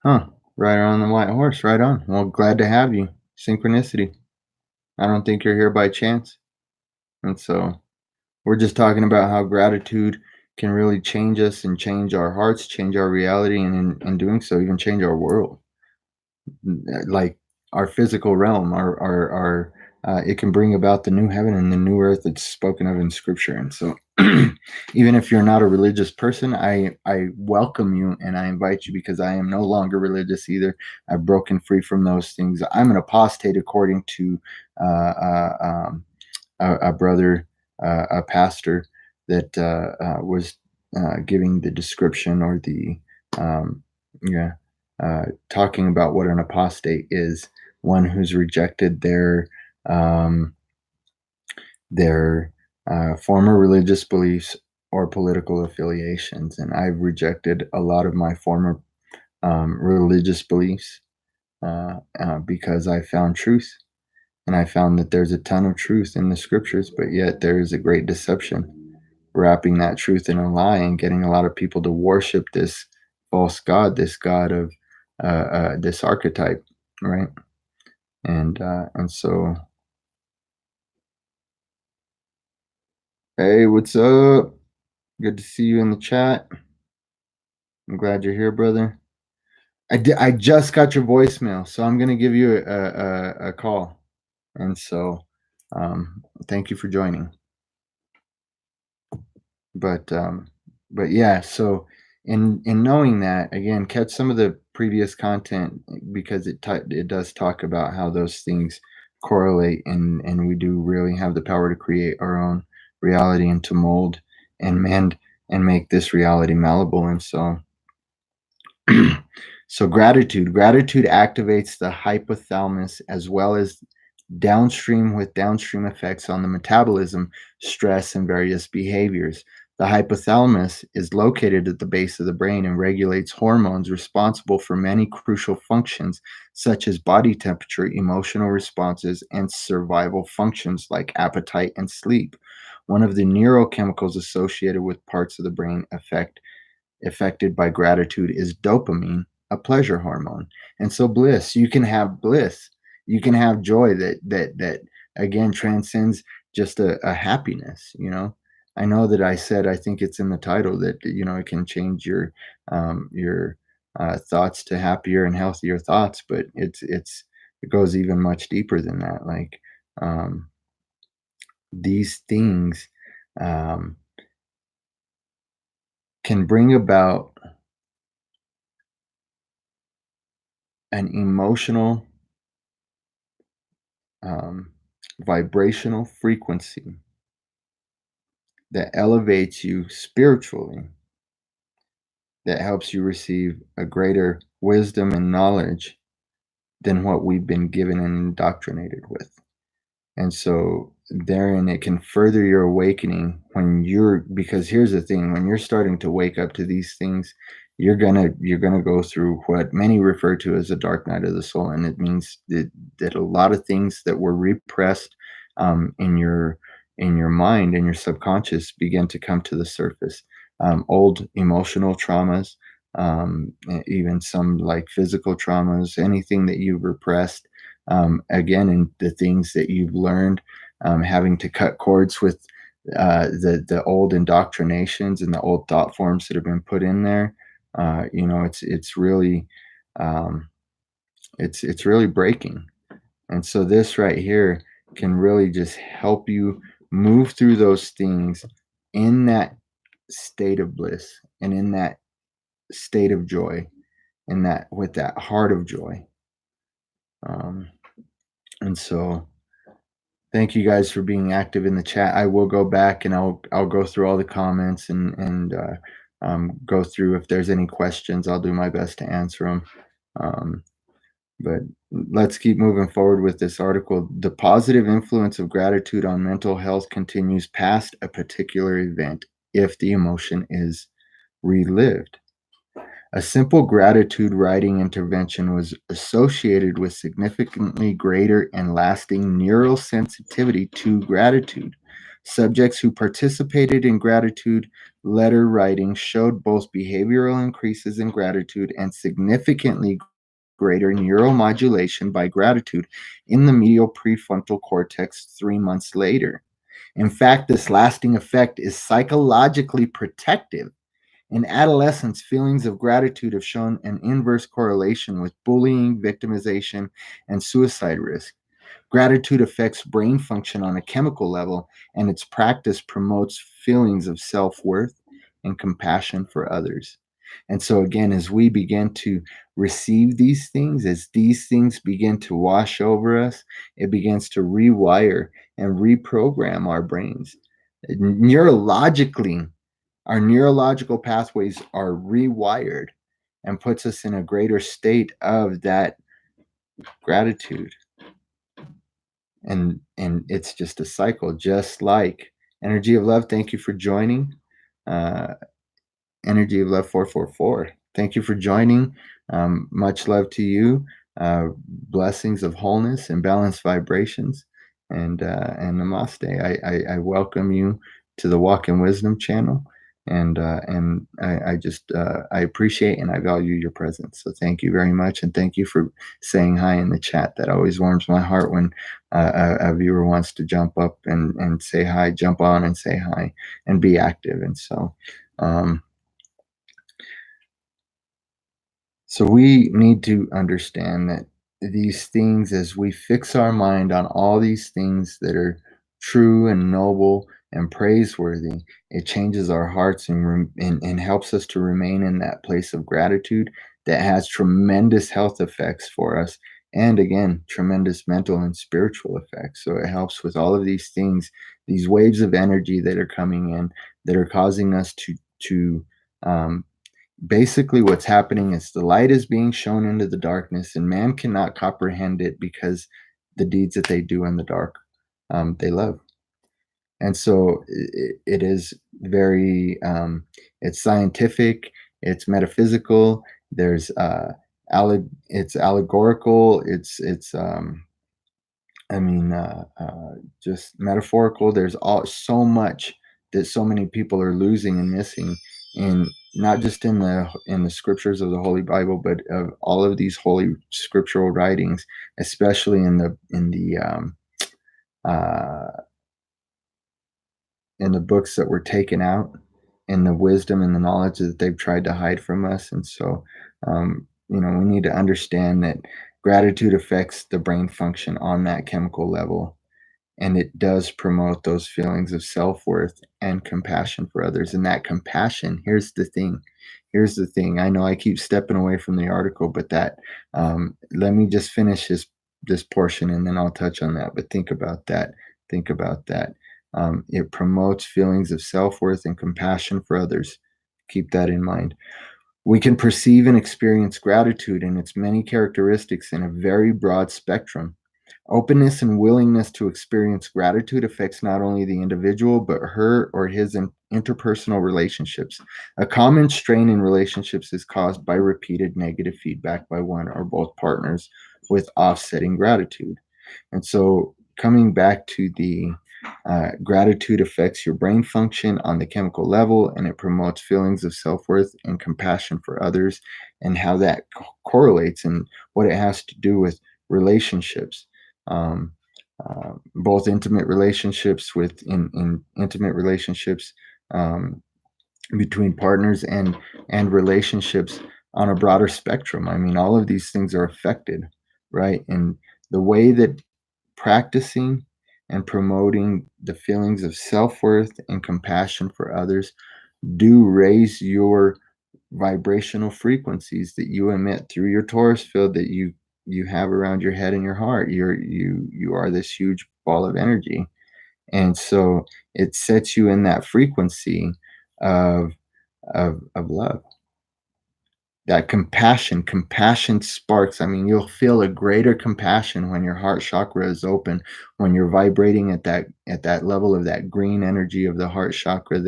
huh, right on the white horse, right on. Well, glad to have you. Synchronicity. I don't think you're here by chance. And so we're just talking about how gratitude can really change us and change our hearts, change our reality, and in doing so, even change our world. Like our physical realm, our it can bring about the new heaven and the new earth that's spoken of in scripture. And so even if you're not a religious person, I welcome you and I invite you, because I am no longer religious either. I've broken free from those things. I'm an apostate according to a brother, a pastor that was giving the description or the yeah, talking about what an apostate is: one who's rejected um, their former religious beliefs or political affiliations. And I've rejected a lot of my former religious beliefs because I found truth. And I found that there's a ton of truth in the scriptures, but yet there is a great deception wrapping that truth in a lie and getting a lot of people to worship this false god, this god of this archetype, right? And so, hey, what's up? Good to see you in the chat. I'm glad you're here, brother. I just got your voicemail, so I'm gonna give you a call, and so thank you for joining. But but yeah, so in knowing that, again, catch some of the previous content, because it does talk about how those things correlate, and we do really have the power to create our own reality and to mold and mend and make this reality malleable. And so so gratitude activates the hypothalamus as well as downstream with downstream effects on the metabolism, stress, and various behaviors. The hypothalamus is located at the base of the brain and regulates hormones responsible for many crucial functions, such as body temperature, emotional responses, and survival functions like appetite and sleep. One of the neurochemicals associated with parts of the brain affected by gratitude is dopamine, a pleasure hormone. And so you can have bliss, you can have joy that again transcends just a happiness, you know. I know that I said, I think it's in the title that, you know, it can change your thoughts to happier and healthier thoughts, but it goes even much deeper than that. Like these things um, can bring about an emotional um, vibrational frequency that elevates you spiritually, that helps you receive a greater wisdom and knowledge than what we've been given and indoctrinated with. And so therein it can further your awakening because here's the thing, when you're starting to wake up to these things, you're gonna go through what many refer to as the dark night of the soul. And it means that a lot of things that were repressed in your mind and your subconscious begin to come to the surface. Old emotional traumas, even some like physical traumas, anything that you've repressed, again, and the things that you've learned, having to cut cords with the old indoctrinations and the old thought forms that have been put in there. You know, it's really um, it's really breaking. And so this right here can really just help you move through those things in that state of bliss and in that state of joy, in that with that heart of joy. Um, and so thank you guys for being active in the chat. I will go back and I'll go through all the comments and go through if there's any questions. I'll do my best to answer them. But let's keep moving forward with this article. The positive influence of gratitude on mental health continues past a particular event if the emotion is relived. A simple gratitude writing intervention was associated with significantly greater and lasting neural sensitivity to gratitude. Subjects who participated in gratitude letter writing showed both behavioral increases in gratitude and significantly greater neuromodulation by gratitude in the medial prefrontal cortex 3 months later. In fact, this lasting effect is psychologically protective. In adolescence, feelings of gratitude have shown an inverse correlation with bullying, victimization, and suicide risk. Gratitude affects brain function on a chemical level, and its practice promotes feelings of self-worth and compassion for others. And so, again, as we begin to receive these things, as these things begin to wash over us, it begins to rewire and reprogram our brains. Neurologically, our neurological pathways are rewired and puts us in a greater state of that gratitude. And it's just a cycle, just like Energy of Love. Thank you for joining. Energy of Love 444. Thank you for joining. Much love to you. Blessings of wholeness and balanced vibrations. And Namaste. I welcome you to the Walk in Wisdom channel. And I just I appreciate and I value your presence. So thank you very much, and thank you for saying hi in the chat. That always warms my heart when a viewer wants to jump up and say hi, jump on and say hi, and be active. And so. So we need to understand that these things, as we fix our mind on all these things that are true and noble and praiseworthy, it changes our hearts and helps us to remain in that place of gratitude that has tremendous health effects for us. And again, tremendous mental and spiritual effects. So it helps with all of these things, these waves of energy that are coming in, that are causing us to basically what's happening is the light is being shown into the darkness, and man cannot comprehend it because the deeds that they do in the dark, they love. And so it is very, it's scientific, it's metaphysical. There's it's allegorical. I mean, just metaphorical. There's so much that so many people are losing and missing, in not just in the scriptures of the Holy Bible, but of all of these holy scriptural writings, especially uh, in the books that were taken out, and the wisdom and the knowledge that they've tried to hide from us. And so, we need to understand that gratitude affects the brain function on that chemical level, and it does promote those feelings of self-worth and compassion for others. And that compassion, here's the thing. I know I keep stepping away from the article, but that, let me just finish this portion, and then I'll touch on that. But think about that. It promotes feelings of self-worth and compassion for others. Keep that in mind. We can perceive and experience gratitude in its many characteristics in a very broad spectrum. Openness and willingness to experience gratitude affects not only the individual, but her or his interpersonal relationships. A common strain in relationships is caused by repeated negative feedback by one or both partners with offsetting gratitude. And so, coming back to the gratitude affects your brain function on the chemical level, and it promotes feelings of self-worth and compassion for others, and how that correlates and what it has to do with relationships. um, Both intimate relationships in intimate relationships, between partners, and relationships on a broader spectrum. I mean, all of these things are affected, right? And the way that practicing and promoting the feelings of self-worth and compassion for others do raise your vibrational frequencies that you emit through your torus field, that you have around your head and your heart. You are this huge ball of energy. And so it sets you in that frequency of love. That compassion sparks. I mean, you'll feel a greater compassion when your heart chakra is open, when you're vibrating at that level of that green energy of the heart chakra,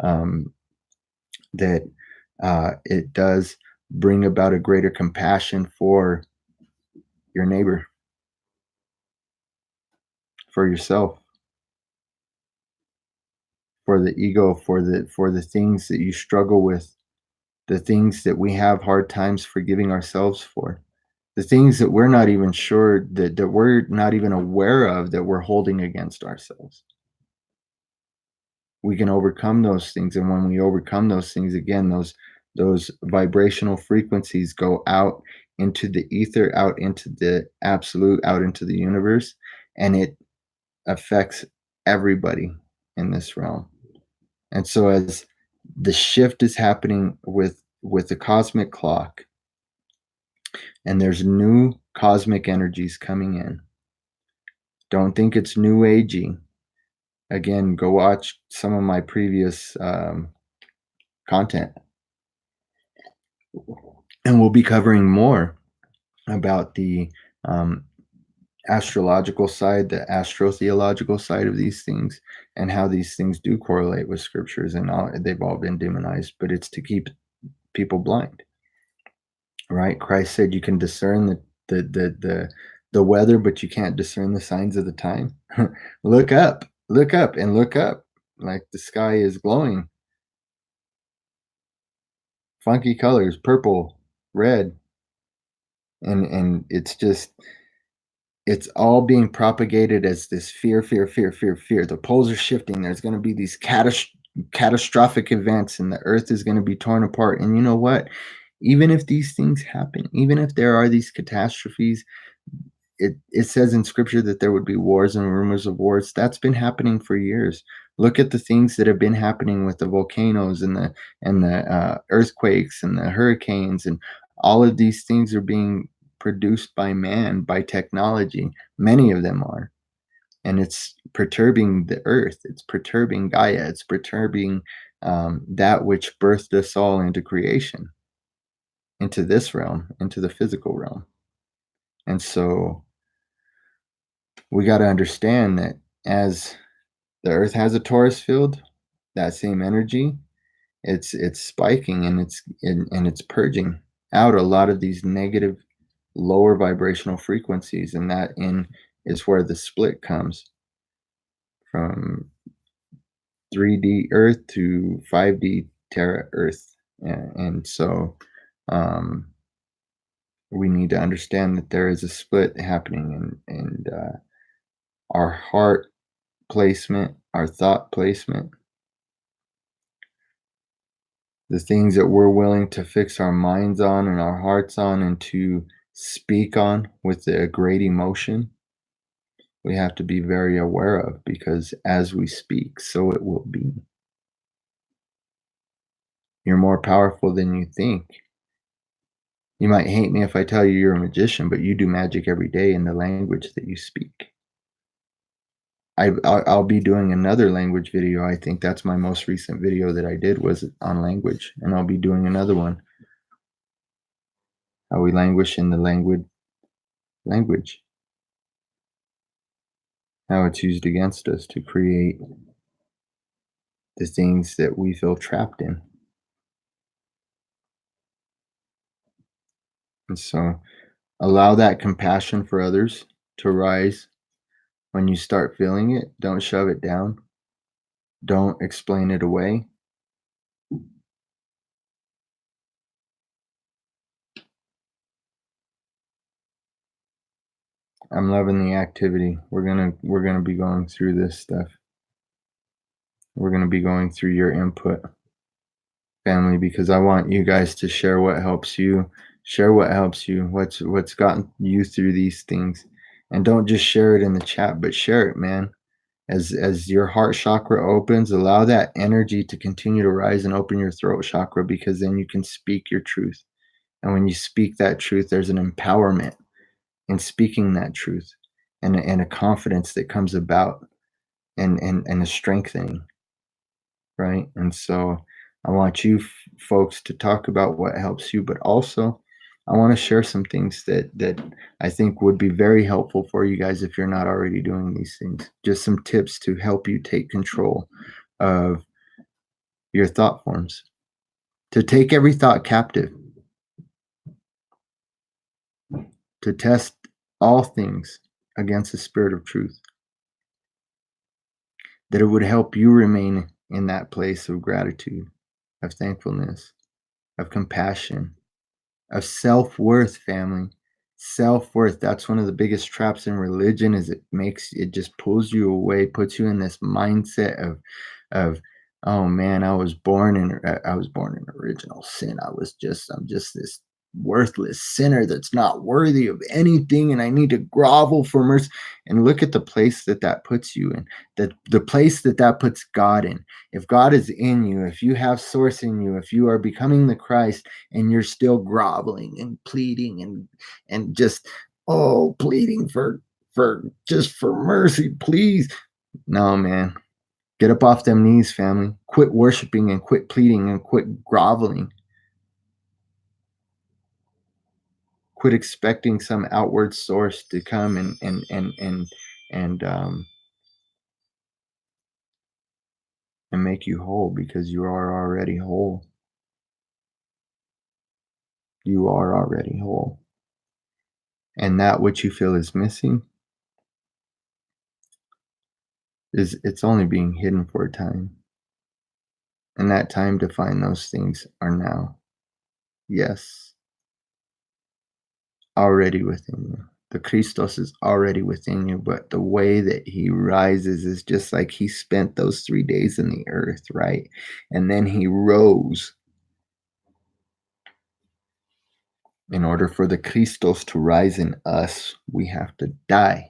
um, that it does bring about a greater compassion for your neighbor, for yourself, for the ego, for the things that you struggle with, the things that we have hard times forgiving ourselves for, the things that we're not even sure, that we're not even aware of, that we're holding against ourselves. We can overcome those things, and when we overcome those things, again, those vibrational frequencies go out into the ether, out into the absolute, out into the universe, and it affects everybody in this realm. And so, as the shift is happening with the cosmic clock, and there's new cosmic energies coming in, don't think it's new agey. Again, go watch some of my previous content, and we'll be covering more about the astrological side, the astrotheological side of these things, and how these things do correlate with scriptures. And they've all been demonized, but it's to keep people blind, right? Christ said you can discern the weather, but you can't discern the signs of the time. Look up, and look up, like the sky is glowing, funky colors, purple, red, and it's all being propagated as this fear. The poles are shifting. There's going to be these catastrophic events, and the earth is going to be torn apart. And you know what? Even if these things happen, even if there are these catastrophes, it says in scripture that there would be wars and rumors of wars. That's been happening for years. Look at the things that have been happening with the volcanoes and the earthquakes and the hurricanes, and all of these things are being produced by man, by technology. Many of them are, and it's perturbing the earth. It's perturbing Gaia. It's perturbing that which birthed us all into creation, into this realm, into the physical realm. And so we got to understand that as the earth has a torus field, that same energy, it's spiking, and it's purging out a lot of these negative lower vibrational frequencies, and that is where the split comes from 3D earth to 5D Terra earth. And so we need to understand that there is a split happening, and our heart placement, our thought placement, the things that we're willing to fix our minds on and our hearts on and to speak on with a great emotion, we have to be very aware of, because as we speak, so it will be. You're more powerful than you think. You might hate me if I tell you you're a magician, but you do magic every day in the language that you speak. I'll be doing another language video. I think that's my most recent video that I did was on language, and I'll be doing another one. How we languish in the language. How it's used against us to create the things that we feel trapped in. And so allow that compassion for others to rise when you start feeling it. Don't shove it down. Don't explain it away. I'm loving the activity. We're gonna be going through this stuff. We're gonna be going through your input, family, because I want you guys to share what helps you. Share what helps you. What's gotten you through these things, and don't just share it in the chat, but share it, man. As your heart chakra opens, allow that energy to continue to rise and open your throat chakra, because then you can speak your truth. And when you speak that truth, there's an empowerment in speaking that truth, and a confidence that comes about, and a strengthening, right? And so I want you folks to talk about what helps you, but also I want to share some things that I think would be very helpful for you guys if you're not already doing these things. Just some tips to help you take control of your thought forms, to take every thought captive, to test all things against the spirit of truth, that it would help you remain in that place of gratitude, of thankfulness, of compassion, of self-worth, family. Self-worth, that's one of the biggest traps in religion, is it just pulls you away, puts you in this mindset of oh man, I was born in original sin. I'm just this worthless sinner that's not worthy of anything, and I need to grovel for mercy. And look at the place that puts you in, the place that puts God in. If God is in you, if you have source in you, if you are becoming the Christ, and you're still groveling and pleading and just pleading for mercy, please. No, man. Get up off them knees, family. Quit worshiping and quit pleading and quit groveling. Quit expecting some outward source to come and make you whole, because you are already whole. You are already whole. And that which you feel is missing, it's only being hidden for a time. And that time to find those things are now. Yes. Already within you. The Christos is already within you, but the way that he rises is just like he spent those 3 days in the earth, right? And then he rose. In order for the Christos to rise in us, we have to die.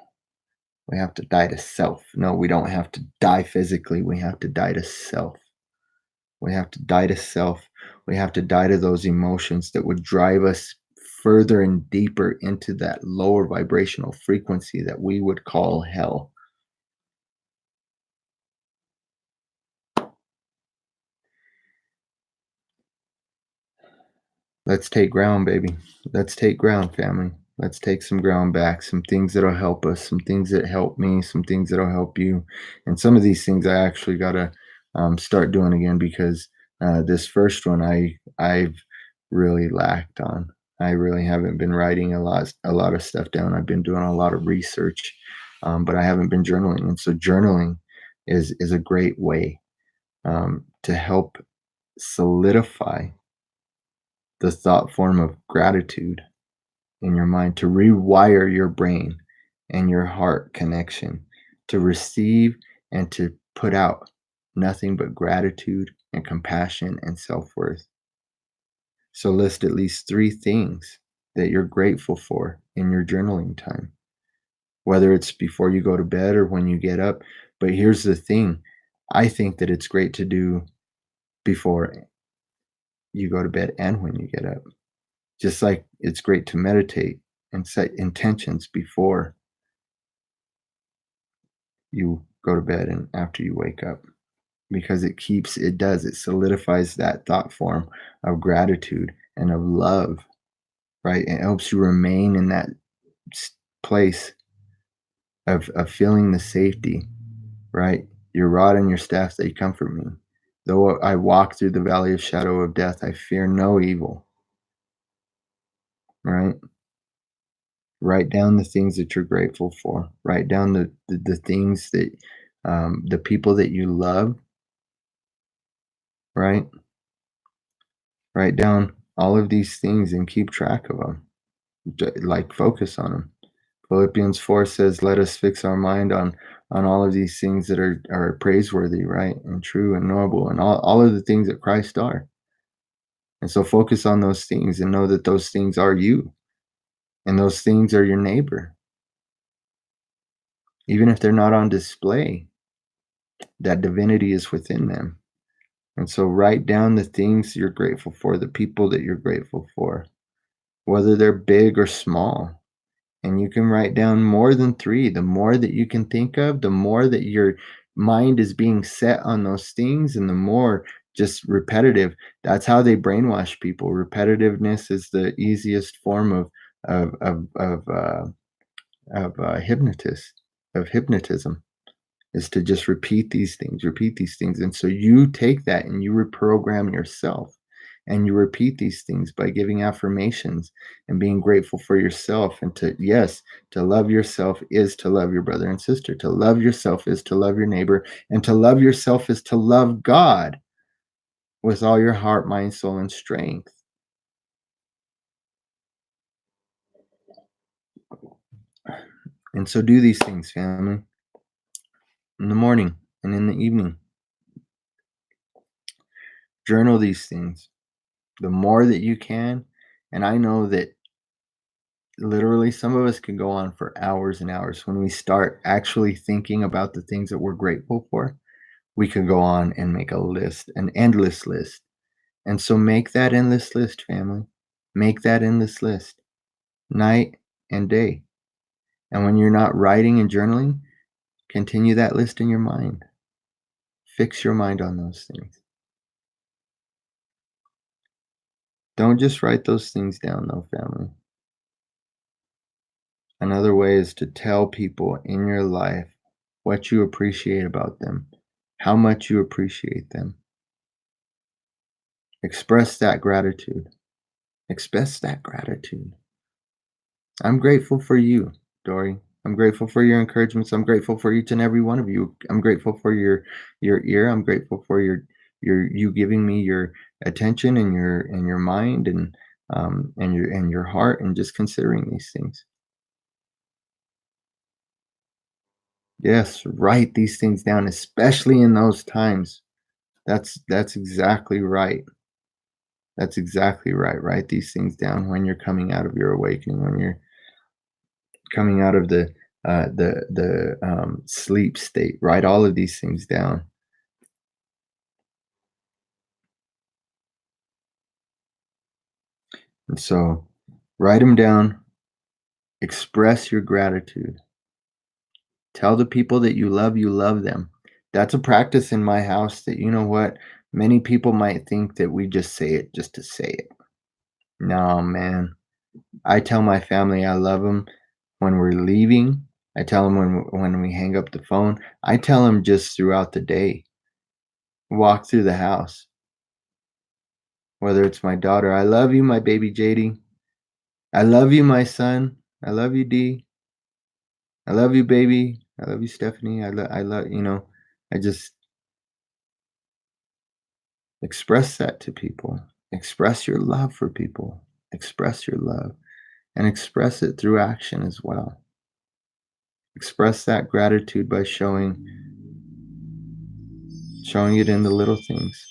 We have to die to self. No, we don't have to die physically. We have to die to self. We have to die to self. We have to die to those emotions that would drive us further and deeper into that lower vibrational frequency that we would call hell. Let's take ground, baby. Let's take ground, family. Let's take some ground back, some things that'll help us, some things that help me, some things that'll help you. And some of these things I actually got to start doing again because this first one I've really lacked on. I really haven't been writing a lot of stuff down. I've been doing a lot of research, but I haven't been journaling. And so journaling is a great way to help solidify the thought form of gratitude in your mind, to rewire your brain and your heart connection to receive and to put out nothing but gratitude and compassion and self-worth. So list at least 3 things that you're grateful for in your journaling time, whether it's before you go to bed or when you get up. But here's the thing, I think that it's great to do before you go to bed and when you get up. Just like it's great to meditate and set intentions before you go to bed and after you wake up, because it solidifies that thought form of gratitude and of love, right? It helps you remain in that place of feeling the safety, right? Your rod and your staff, they comfort me. Though I walk through the valley of shadow of death, I fear no evil, right? Write down the things that you're grateful for. Write down the things that the people that you love, right? Write down all of these things and keep track of them. Like focus on them. Philippians 4 says, "Let us fix our mind on all of these things that are praiseworthy, right, and true and noble, and all of the things that Christ are." And so focus on those things and know that those things are you, and those things are your neighbor, even if they're not on display. That divinity is within them. And so write down the things you're grateful for, the people that you're grateful for, whether they're big or small. And you can write down more than 3. The more that you can think of, the more that your mind is being set on those things, and the more just repetitive. That's how they brainwash people. Repetitiveness is the easiest form of hypnotism, is to just repeat these things. And so you take that and you reprogram yourself and you repeat these things by giving affirmations and being grateful for yourself. And to love yourself is to love your brother and sister. To love yourself is to love your neighbor. And to love yourself is to love God with all your heart, mind, soul, and strength. And so do these things, family, in the morning and in the evening. Journal these things the more that you can. And I know that literally some of us can go on for hours and hours. When we start actually thinking about the things that we're grateful for, we could go on and make a list, an endless list. And so make that endless list, family. Make that endless list night and day. And when you're not writing and journaling, continue that list in your mind. Fix your mind on those things. Don't just write those things down, though, family. Another way is to tell people in your life what you appreciate about them, how much you appreciate them. Express that gratitude. Express that gratitude. I'm grateful for you, Dory. I'm grateful for your encouragements. I'm grateful for each and every one of you. I'm grateful for your ear. I'm grateful for you giving me your attention and your mind and your heart, and just considering these things. Yes, write these things down, especially in those times. That's exactly right. That's exactly right. Write these things down when you're coming out of your awakening, when you're coming out of the sleep state. Write all of these things down. And so write them down. Express your gratitude. Tell the people that you love them. That's a practice in my house that, you know what, many people might think that we just say it just to say it. No, man. I tell my family I love them when we're leaving. I tell them when we hang up the phone. I tell them just throughout the day. Walk through the house. Whether it's my daughter, I love you, my baby JD. I love you, my son. I love you, D. I love you, baby. I love you, Stephanie. I love, I just express that to people. Express your love for people. Express your love and express it through action as well. Express that gratitude by showing it in the little things.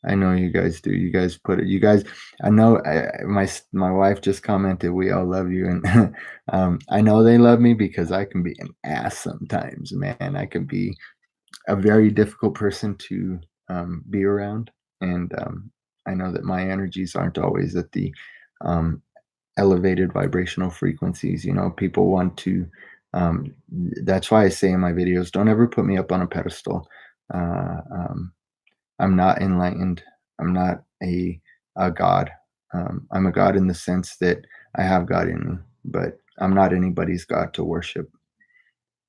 I know you guys do. You guys put it. You guys. I know. My wife just commented, "We all love you," and I know they love me because I can be an ass sometimes, man. I can be a very difficult person to be around, and I know that my energies aren't always at the um, elevated vibrational frequencies. People want to. That's why I say in my videos, don't ever put me up on a pedestal. Uh, um, I'm not enlightened. I'm not a god. I'm a god in the sense that I have God in me, but I'm not anybody's god to worship.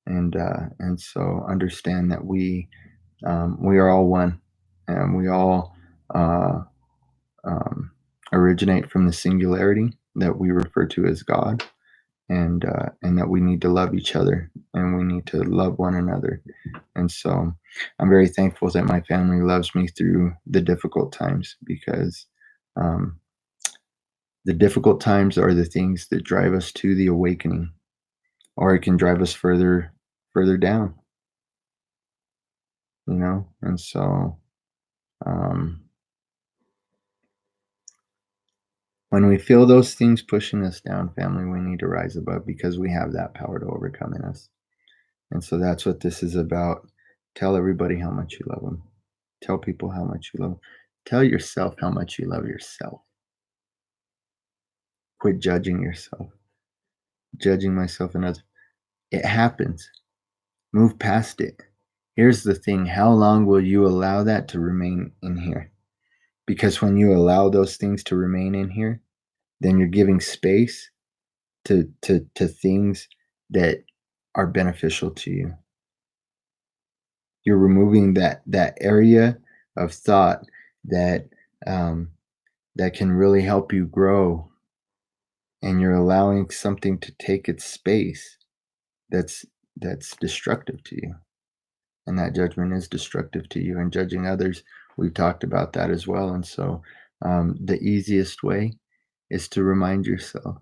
And so understand that we are all one, and we all uh, um, originate from the singularity that we refer to as God, and that we need to love each other and we need to love one another. And so I'm very thankful that my family loves me through the difficult times, because um, the difficult times are the things that drive us to the awakening, or it can drive us further down, And so um, when we feel those things pushing us down, family, we need to rise above, because we have that power to overcome in us. And so that's what this is about. Tell everybody how much you love them. Tell people how much you love them. Tell yourself how much you love yourself. Quit judging yourself, judging myself and others. It happens. Move past it. Here's the thing: how long will you allow that to remain in here? Because when you allow those things to remain in here, then you're giving space to things that are beneficial to you. You're removing that area of thought that um, that can really help you grow, and you're allowing something to take its space that's that's destructive to you. And that judgment is destructive to you. And judging others, we've talked about that as well. And so the easiest way is to remind yourself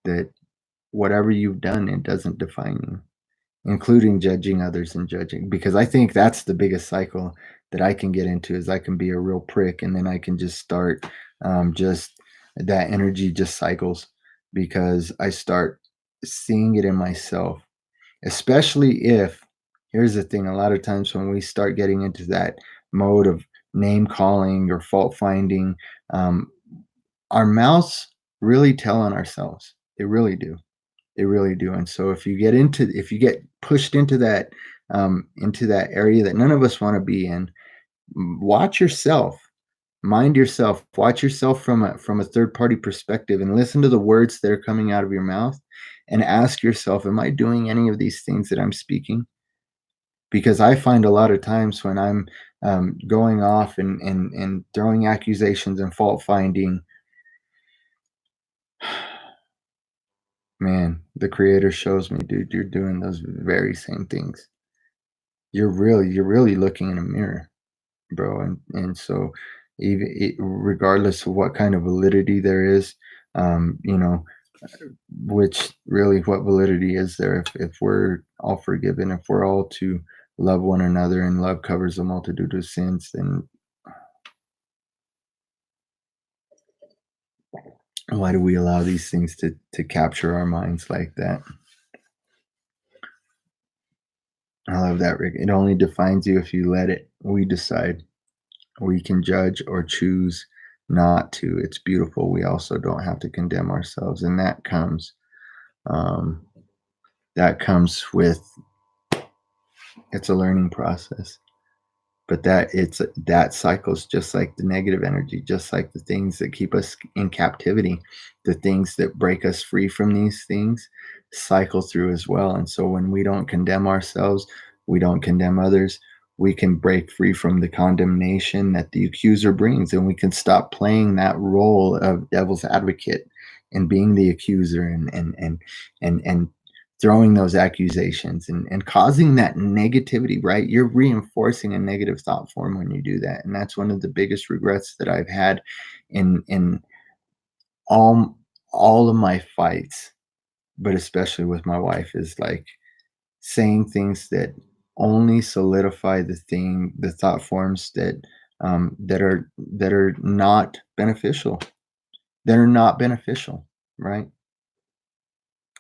that whatever you've done, it doesn't define you, including judging others and judging. Because I think that's the biggest cycle that I can get into, is I can be a real prick, and then I can just start just that energy just cycles, because I start seeing it in myself. Especially if, here's the thing, a lot of times when we start getting into that mode of name calling or fault finding, um, our mouths really tell on ourselves. They really do. They really do. And so if you get pushed into that area that none of us want to be in, watch yourself. Mind yourself. Watch yourself from a third party perspective, and listen to the words that are coming out of your mouth, and ask yourself, am I doing any of these things that I'm speaking? Because I find a lot of times when I'm going off and throwing accusations and fault finding, man, the creator shows me, dude, you're doing those very same things. You're really looking in a mirror, bro. And so regardless of what kind of validity there is, you know, which really, what validity is there if we're all forgiven, if we're all to love one another, and love covers a multitude of sins, then why do we allow these things to capture our minds like that? I love that, Rick. It only defines you if you let it. We decide. We can judge or choose not to. It's beautiful. We also don't have to condemn ourselves, and um, that comes with, it's a learning process. But that cycles just like the negative energy, just like the things that keep us in captivity, the things that break us free from these things cycle through as well. And so when we don't condemn ourselves, we don't condemn others, we can break free from the condemnation that the accuser brings, and we can stop playing that role of devil's advocate and being the accuser and throwing those accusations and causing that negativity, right? You're reinforcing a negative thought form when you do that. And that's one of the biggest regrets that I've had in all all of my fights, but especially with my wife, is like saying things that only solidify the thought forms that are not beneficial. That are not beneficial, right?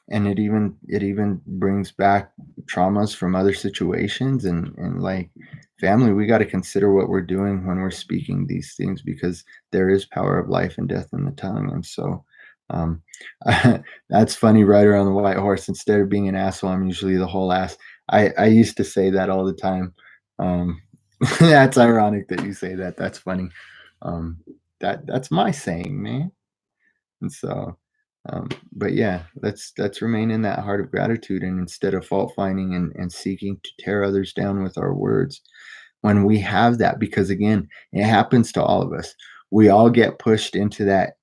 And it even brings back traumas from other situations, and like, family, we got to consider what we're doing when we're speaking these things, because there is power of life and death in the tongue. And so um that's funny. Right around the white horse, instead of being an asshole, I'm usually the whole ass. I used to say that all the time. um that's ironic that you say that. That's funny. um that's my saying, man. And so, but yeah, let's remain in that heart of gratitude, and instead of fault finding and seeking to tear others down with our words, when we have that, because again, it happens to all of us. We all get pushed into that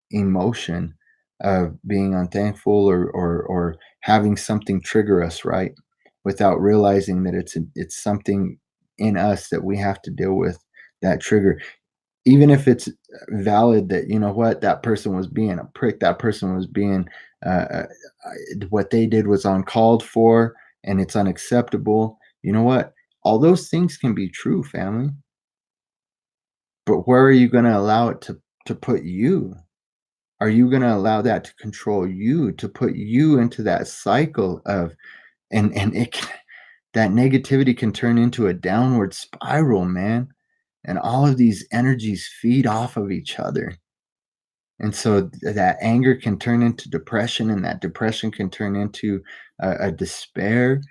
emotion of being unthankful, or having something trigger us, right? Without realizing that it's something in us that we have to deal with, that trigger. Even if it's valid that, you know what, that person was being a prick, that person was being what they did was uncalled for, and it's unacceptable. You know what, all those things can be true, family, but where are you going to allow it to put you? Are you going to allow that to control you, to put you into that cycle of, and that negativity can turn into a downward spiral, man. And all of these energies feed off of each other. And so that anger can turn into depression, and that depression can turn into a despair,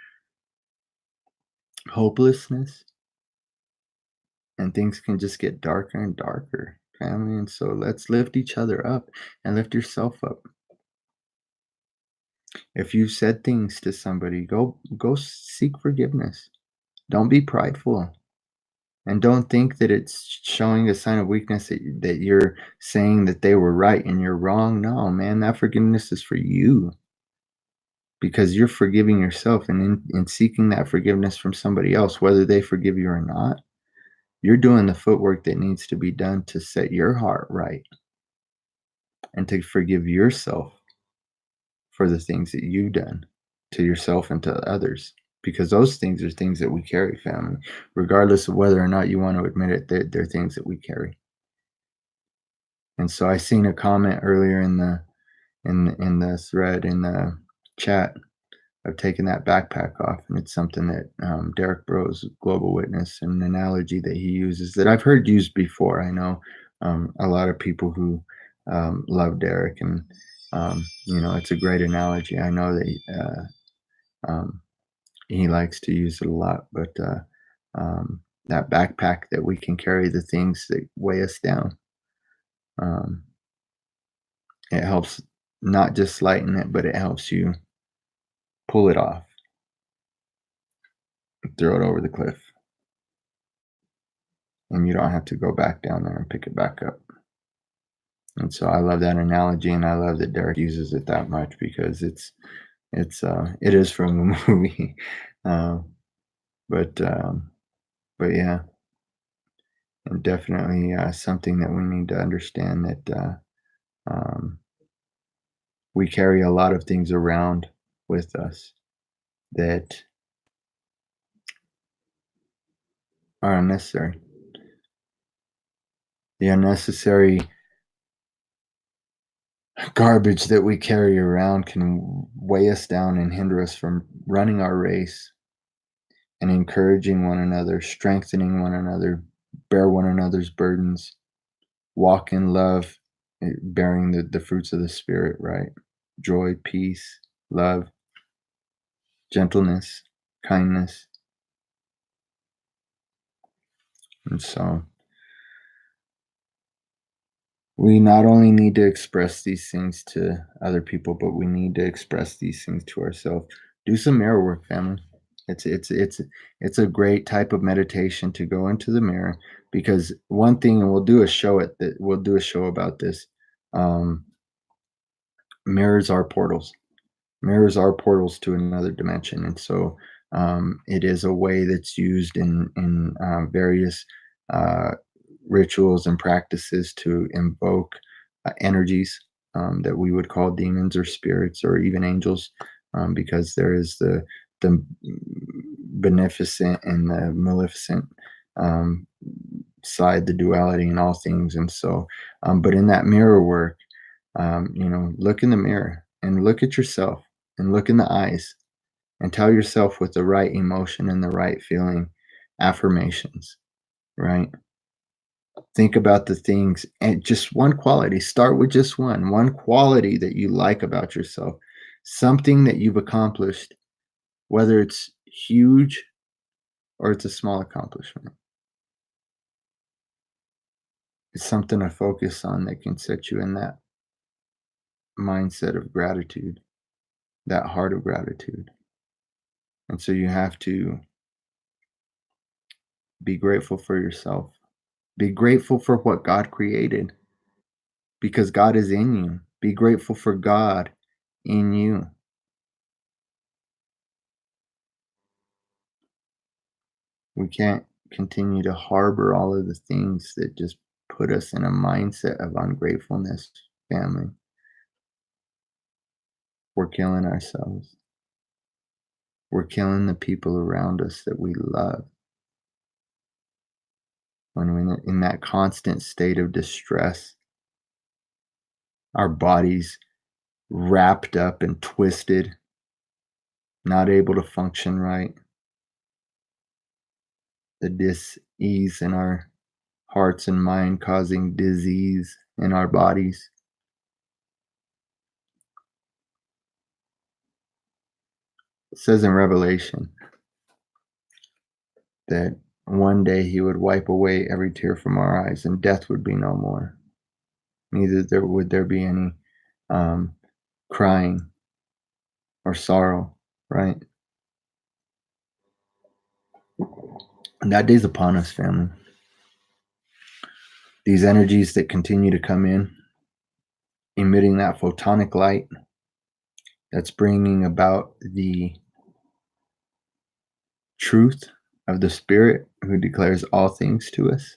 hopelessness, and things can just get darker and darker, family. And so let's lift each other up and lift yourself up. If you've said things to somebody, go seek forgiveness. Don't be prideful. And don't think that it's showing a sign of weakness that you're saying that they were right and you're wrong. No, man, that forgiveness is for you, because you're forgiving yourself. And in seeking that forgiveness from somebody else, whether they forgive you or not, you're doing the footwork that needs to be done to set your heart right and to forgive yourself for the things that you've done to yourself and to others. Because those things are things that we carry, family, regardless of whether or not you want to admit it. They're things that we carry. And so I seen a comment earlier in the thread in the chat of taking that backpack off, and it's something that Derek Bros, Global Witness, an analogy that he uses that I've heard used before. I know a lot of people who love Derek, and it's a great analogy. I know that he likes to use it a lot, but that backpack, that we can carry the things that weigh us down. Um, it helps not just lighten it, but it helps you pull it off, throw it over the cliff, and you don't have to go back down there and pick it back up. And so I love that analogy, and I love that Derek uses it that much, because it is from a movie. uh, but but yeah, and definitely something that we need to understand, that um, we carry a lot of things around with us that are unnecessary. The unnecessary garbage that we carry around can weigh us down and hinder us from running our race and encouraging one another, strengthening one another, bear one another's burdens, walk in love, bearing the fruits of the Spirit, right? Joy, peace, love, gentleness, kindness. And so we not only need to express these things to other people, but we need to express these things to ourselves. Do some mirror work, family. It's a great type of meditation to go into the mirror, because one thing, and we'll do a show about this. Um, Mirrors are portals. Mirrors are portals to another dimension, and so it is a way that's used in various uh, rituals and practices to invoke energies that we would call demons or spirits or even angels, because there is the beneficent and the maleficent um, side, the duality in all things, and so. But in that mirror work, look in the mirror and look at yourself and look in the eyes and tell yourself with the right emotion and the right feeling affirmations, right? Think about the things and just one quality. Start with just one quality that you like about yourself, something that you've accomplished, whether it's huge or it's a small accomplishment. It's something to focus on that can set you in that mindset of gratitude, that heart of gratitude. And so you have to be grateful for yourself. Be grateful for what God created, because God is in you. Be grateful for God in you. We can't continue to harbor all of the things that just put us in a mindset of ungratefulness, family. We're killing ourselves. We're killing the people around us that we love. When we're in that constant state of distress, our bodies wrapped up and twisted, not able to function right, the dis-ease in our hearts and mind causing disease in our bodies. It says in Revelation that one day he would wipe away every tear from our eyes and death would be no more. Neither would there be any um, crying or sorrow, right? And that day's upon us, family. These energies that continue to come in, emitting that photonic light that's bringing about the truth of the Spirit who declares all things to us,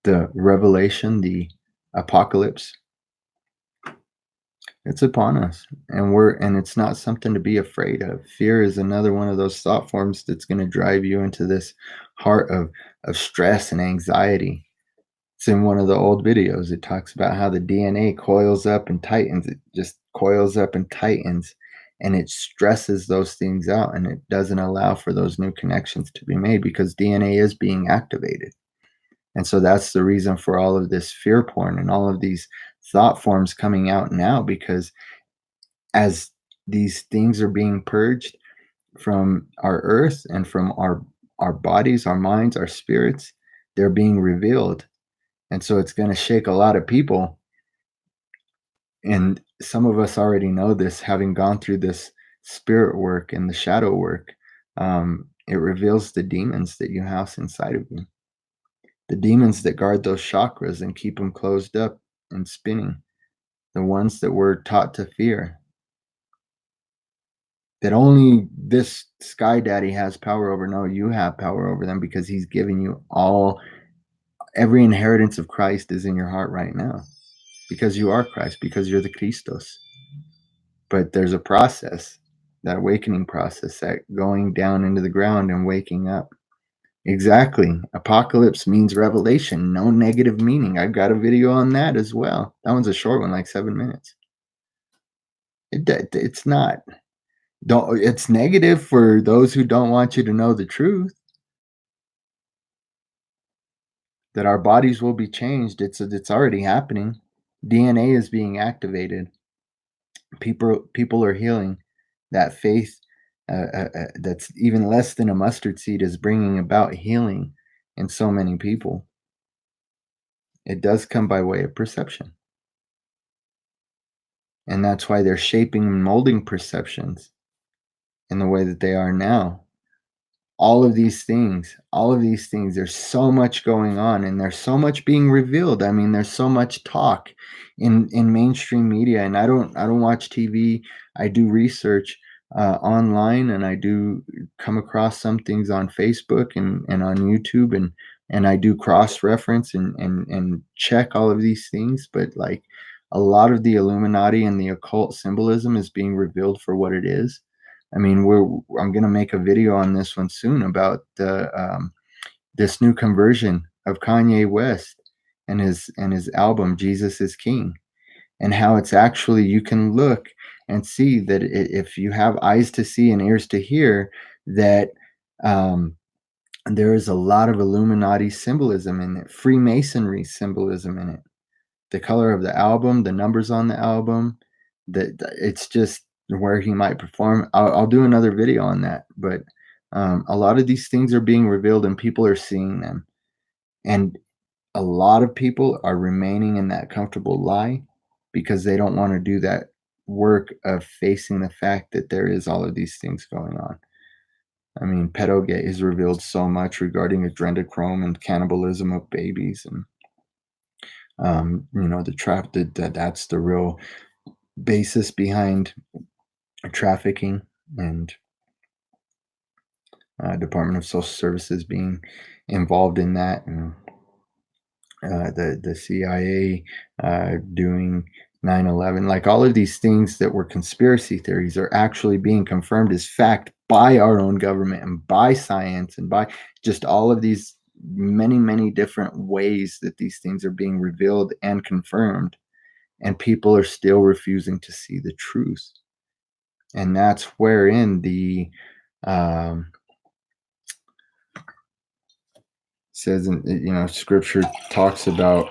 the revelation, the apocalypse, it's upon us. And it's not something to be afraid of. Fear is another one of those thought forms that's going to drive you into this heart of stress and anxiety. It's in one of the old videos. It talks about how the DNA coils up and tightens. It just coils up and tightens, and it stresses those things out, and it doesn't allow for those new connections to be made because DNA is being activated. And so that's the reason for all of this fear porn and all of these thought forms coming out now, because as these things are being purged from our earth and from our bodies, our minds, our spirits, they're being revealed. And so it's going to shake a lot of people. And some of us already know this, having gone through this spirit work and the shadow work. It reveals the demons that you house inside of you, the demons that guard those chakras and keep them closed up and spinning, the ones that we're taught to fear, that only this sky daddy has power over. No, you have power over them, because he's giving you every inheritance of Christ is in your heart right now, because you are Christ, because you're the Christos. But there's a process, that awakening process, that going down into the ground and waking up. Exactly. Apocalypse means revelation, no negative meaning. I've got a video on that as well. That one's a short one, like 7 minutes. It's not. Don't. It's negative for those who don't want you to know the truth, that our bodies will be changed. It's already happening. DNA is being activated. People are healing. That faith that's even less than a mustard seed is bringing about healing in so many people. It does come by way of perception. And that's why they're shaping and molding perceptions in the way that they are now. All of these things, there's so much going on and there's so much being revealed. I mean, there's so much talk in mainstream media, and I don't watch TV. I do research online, and I do come across some things on Facebook and on YouTube, and I do cross reference and check all of these things. But like, a lot of the Illuminati and the occult symbolism is being revealed for what it is. I mean, I'm gonna make a video on this one soon about this new conversion of Kanye West and his album Jesus is King, and how it's actually, you can look and see that if you have eyes to see and ears to hear, that um, there is a lot of Illuminati symbolism in it, Freemasonry symbolism in it. The color of the album, the numbers on the album, that it's just where he might perform. I'll do another video on that, but a lot of these things are being revealed and people are seeing them, and a lot of people are remaining in that comfortable lie because they don't want to do that work of facing the fact that there is all of these things going on. I mean, pedogate has revealed so much regarding adrenochrome and cannibalism of babies, and the trap that's the real basis behind trafficking, and Department of Social Services being involved in that, and the CIA doing 9/11. Like, all of these things that were conspiracy theories are actually being confirmed as fact by our own government and by science and by just all of these many different ways that these things are being revealed and confirmed, and people are still refusing to see the truth. And that's wherein the um, says, scripture talks about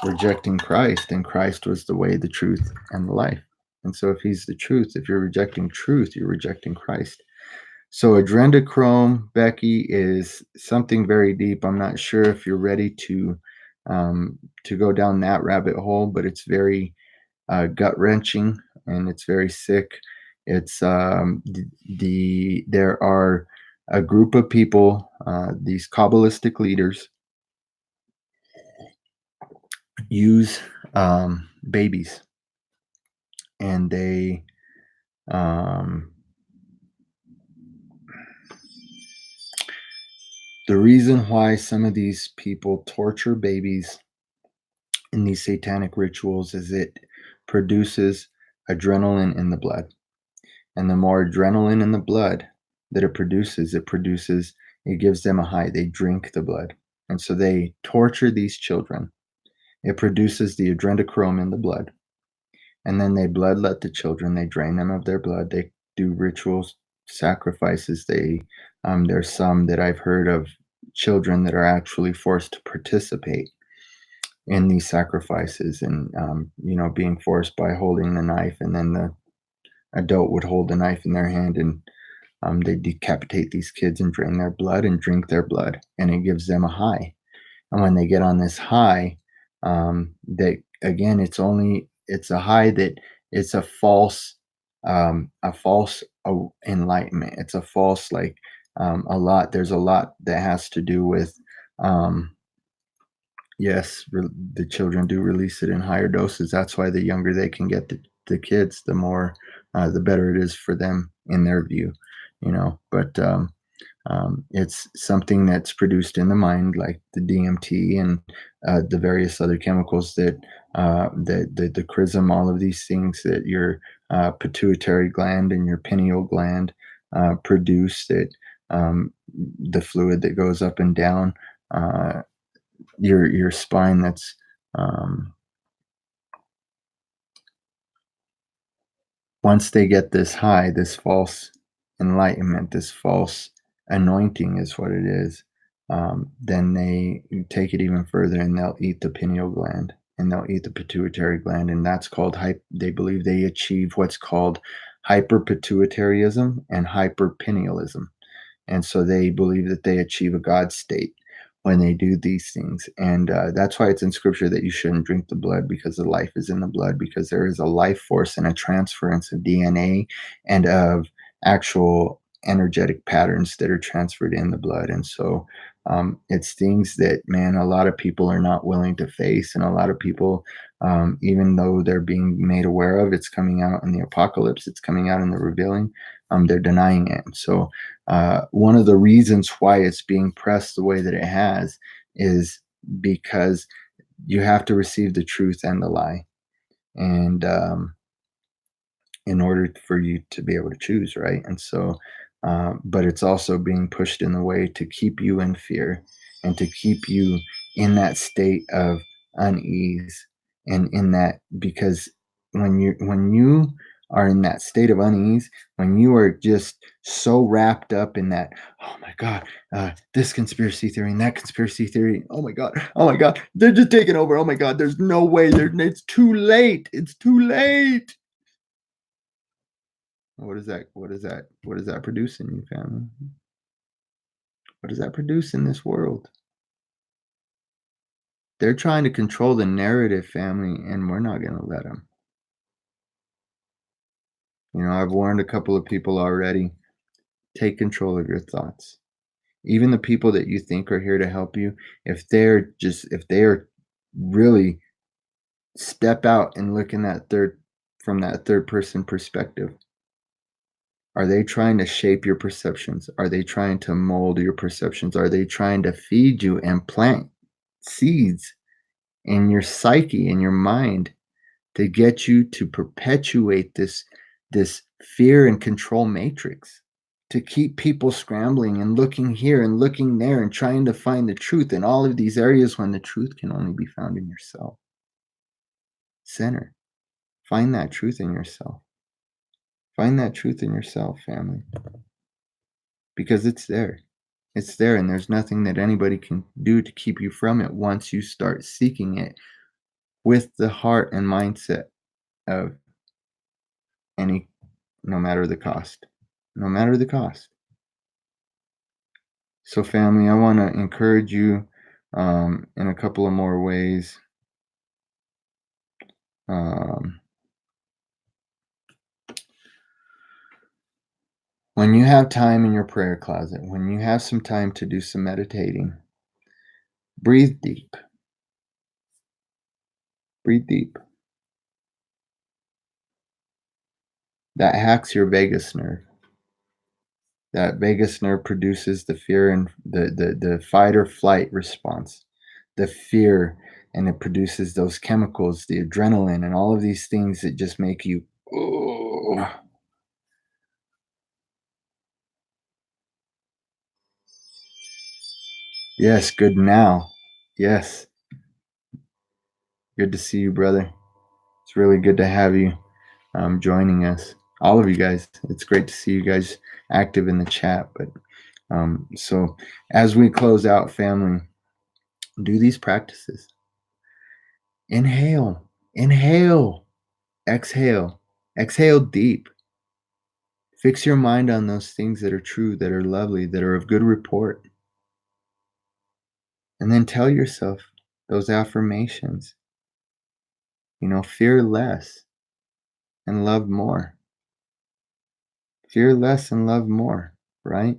rejecting Christ, and Christ was the way, the truth, and the life. And so if he's the truth, if you're rejecting truth, you're rejecting Christ. So adrenochrome, Becky, is something very deep. I'm not sure if you're ready to go down that rabbit hole, but it's very gut wrenching and it's very sick. It's there are a group of people, these Kabbalistic leaders, use babies, and they the reason why some of these people torture babies in these satanic rituals is it produces adrenaline in the blood. And the more adrenaline in the blood that it gives them a high. They drink the blood. And so they torture these children. It produces the adrenochrome in the blood. And then they bloodlet the children. They drain them of their blood. They do rituals, sacrifices. There's some that I've heard of, children that are actually forced to participate in these sacrifices, and being forced by holding the knife, and then the adult would hold the knife in their hand, and they decapitate these kids and drain their blood and drink their blood, and it gives them a high. And when they get on this high, they, again, it's a high that it's a false enlightenment. It's a false, like, there's a lot that has to do with, yes, the children do release it in higher doses. That's why the younger they can get the kids, the more, the better it is for them in their view, but it's something that's produced in the mind, like the DMT and the various other chemicals that the chrism, all of these things that your pituitary gland and your pineal gland produce, that the fluid that goes up and down your spine, that's once they get this high, this false enlightenment, this false anointing is what it is, then they take it even further, and they'll eat the pineal gland, and they'll eat the pituitary gland, and that's called they believe they achieve what's called hyperpituitarism and hyperpinealism. And so they believe that they achieve a God state when they do these things. And that's why it's in scripture that you shouldn't drink the blood, because the life is in the blood, because there is a life force and a transference of DNA and of actual energetic patterns that are transferred in the blood. And so it's things that, man, a lot of people are not willing to face. And a lot of people, even though they're being made aware of, it's coming out in the apocalypse, it's coming out in the revealing, they're denying it. And so one of the reasons why it's being pressed the way that it has is because you have to receive the truth and the lie. And in order for you to be able to choose, right? And so, but it's also being pushed in the way to keep you in fear and to keep you in that state of unease, and in that, because when you are in that state of unease, when you are just so wrapped up in that, oh my God, this conspiracy theory and that conspiracy theory, oh my God, they're just taking over, oh my God, there's no way, it's too late, it's too late. What is that? What is that? What does that produce in you, family? What does that produce in this world? They're trying to control the narrative, family, and we're not going to let them. I've warned a couple of people already. Take control of your thoughts. Even the people that you think are here to help you, if they are really step out and look in from that third person perspective. Are they trying to shape your perceptions? Are they trying to mold your perceptions? Are they trying to feed you and plant seeds in your psyche, in your mind, to get you to perpetuate this fear and control matrix, to keep people scrambling and looking here and looking there and trying to find the truth in all of these areas, when the truth can only be found in yourself. Center. Find that truth in yourself. Find that truth in yourself, family, because it's there. It's there, and there's nothing that anybody can do to keep you from it once you start seeking it with the heart and mindset of any, no matter the cost. No matter the cost. So, family, I want to encourage you in a couple of more ways. When you have time in your prayer closet, when you have some time to do some meditating, breathe deep. Breathe deep. That hacks your vagus nerve. That vagus nerve produces the fear and the fight or flight response, the fear, and it produces those chemicals, the adrenaline, and all of these things that just make you, oh. Yes, good now. Yes. Good to see you, brother. It's really good to have you joining us. All of you guys. It's great to see you guys active in the chat. But so as we close out, family, do these practices. Inhale, inhale, exhale, exhale deep. Fix your mind on those things that are true, that are lovely, that are of good report. And then tell yourself those affirmations. Fear less and love more. Fear less and love more, right?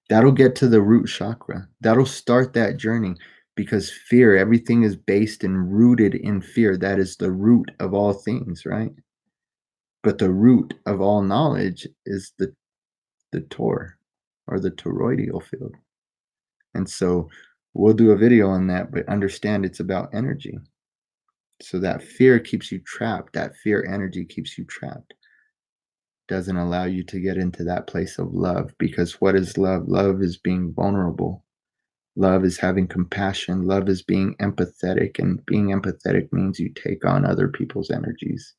That'll get to the root chakra. That'll start that journey, because fear, everything is based and rooted in fear. That is the root of all things, right? But the root of all knowledge is the Tor, or the toroidal field. And so we'll do a video on that, but understand it's about energy. So that fear keeps you trapped. That fear energy keeps you trapped. Doesn't allow you to get into that place of love, because what is love? Love is being vulnerable. Love is having compassion. Love is being empathetic, and being empathetic means you take on other people's energies,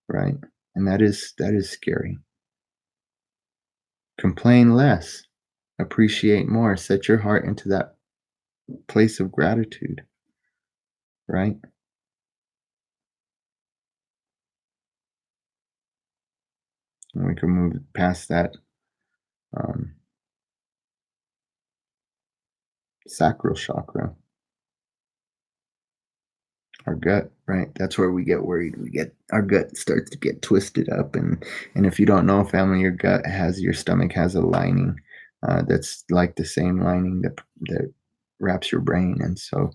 right? And that is scary. Complain less, appreciate more, set your heart into that place of gratitude, right? And we can move past that um, sacral chakra, our gut, right? That's where we get worried. We get our gut starts to get twisted up, and if you don't know, family, your stomach has a lining that's like the same lining that wraps your brain, and so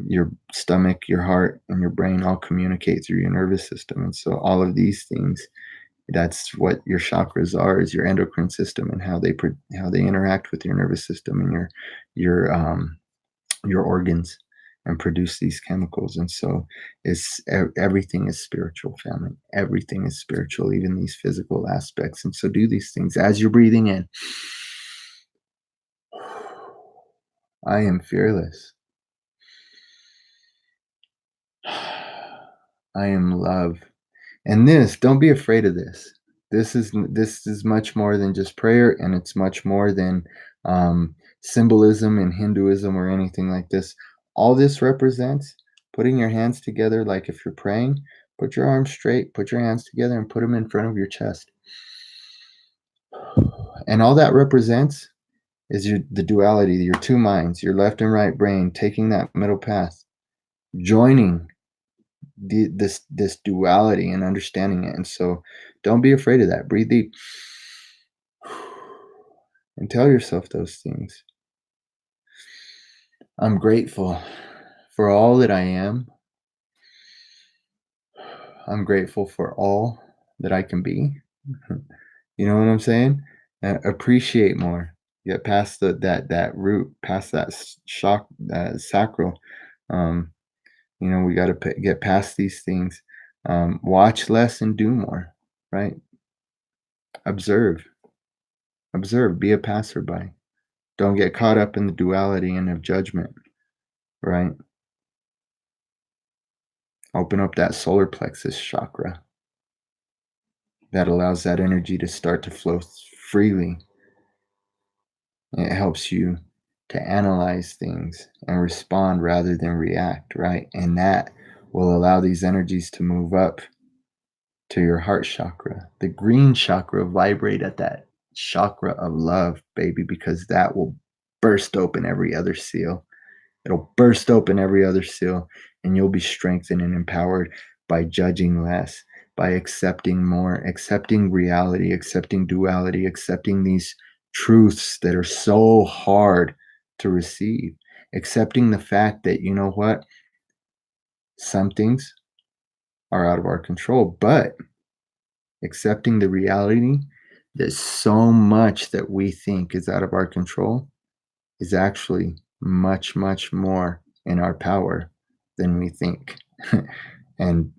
your stomach, your heart, and your brain all communicate through your nervous system, and so all of these things. That's what your chakras are, is your endocrine system and how they interact with your nervous system and your your organs and produce these chemicals. And so everything is spiritual, family. Everything is spiritual, even these physical aspects. And so do these things as you're breathing in. I am fearless. I am love. And don't be afraid of this. This is much more than just prayer, and it's much more than symbolism in Hinduism or anything like this. All this represents putting your hands together, like if you're praying, put your arms straight, put your hands together, and put them in front of your chest. And all that represents is the duality, your two minds, your left and right brain, taking that middle path, joining this duality and understanding it. And so don't be afraid of that. Breathe deep and tell yourself those things. I'm grateful for all that I am. I'm grateful for all that I can be. You know what I'm saying? Appreciate more. Get past that root, past that shock, that sacral. Um, we got to get past these things. Watch less and do more. Right? Observe. Observe. Be a passerby. Don't get caught up in the duality and of judgment. Right? Open up that solar plexus chakra. That allows that energy to start to flow freely. It helps you to analyze things and respond rather than react, right? And that will allow these energies to move up to your heart chakra. The green chakra, vibrate at that chakra of love, baby, because that will burst open every other seal. It'll burst open every other seal, and you'll be strengthened and empowered by judging less, by accepting more, accepting reality, accepting duality, accepting these truths that are so hard to receive, accepting the fact that, you know what, some things are out of our control, but accepting the reality that so much that we think is out of our control is actually much, much more in our power than we think. and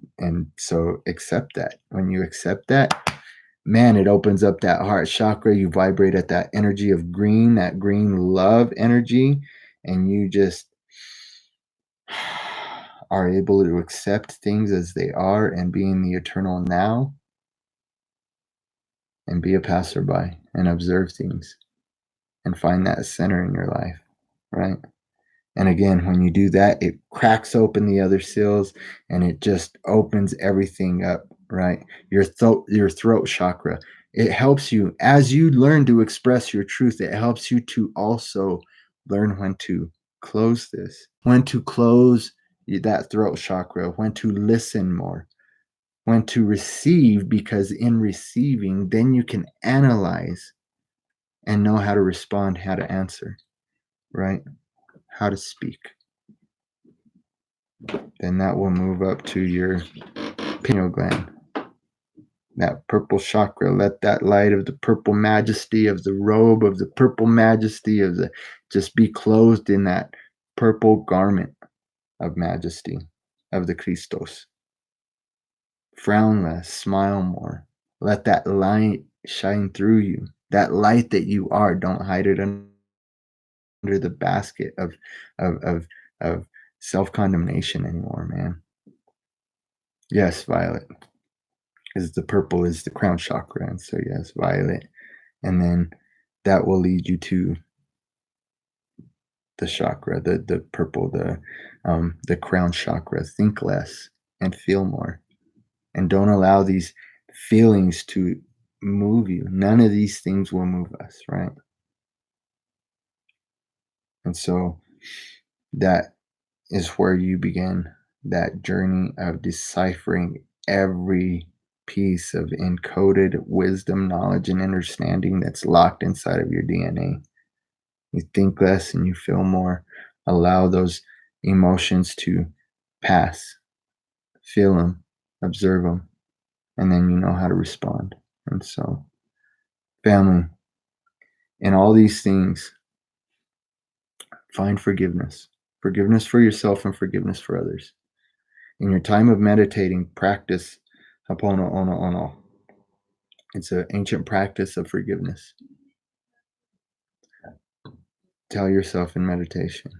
so accept that. When you accept that, man, it opens up that heart chakra. You vibrate at that energy of green, that green love energy, and you just are able to accept things as they are and be in the eternal now and be a passerby and observe things and find that center in your life, right? And again, when you do that, it cracks open the other seals and it just opens everything up, right? Your throat chakra. It helps you as you learn to express your truth. It helps you to also learn when to close this, when to close that throat chakra, when to listen more, when to receive, because in receiving, then you can analyze and know how to respond, how to answer, right? How to speak. Then that will move up to your pineal gland, that purple chakra. Let that light of the purple majesty of the robe, of the purple majesty of the, just be clothed in that purple garment of majesty of the Christos. Frown less, smile more. Let that light shine through you. That light that you are, don't hide it under the basket of self-condemnation anymore, man. Yes, Violet. Because the purple is the crown chakra, and so yes, violet, and then that will lead you to the chakra, the purple, the crown chakra. Think less and feel more, and don't allow these feelings to move you. None of these things will move us, right? And so that is where you begin that journey of deciphering every piece of encoded wisdom, knowledge, and understanding that's locked inside of your DNA. You think less and you feel more. Allow those emotions to pass, feel them, observe them, and then you know how to respond. And so, family, in all these things, find forgiveness. Forgiveness for yourself and forgiveness for others. In your time of meditating, practice Hapono Ono Ono. It's an ancient practice of forgiveness. Tell yourself in meditation,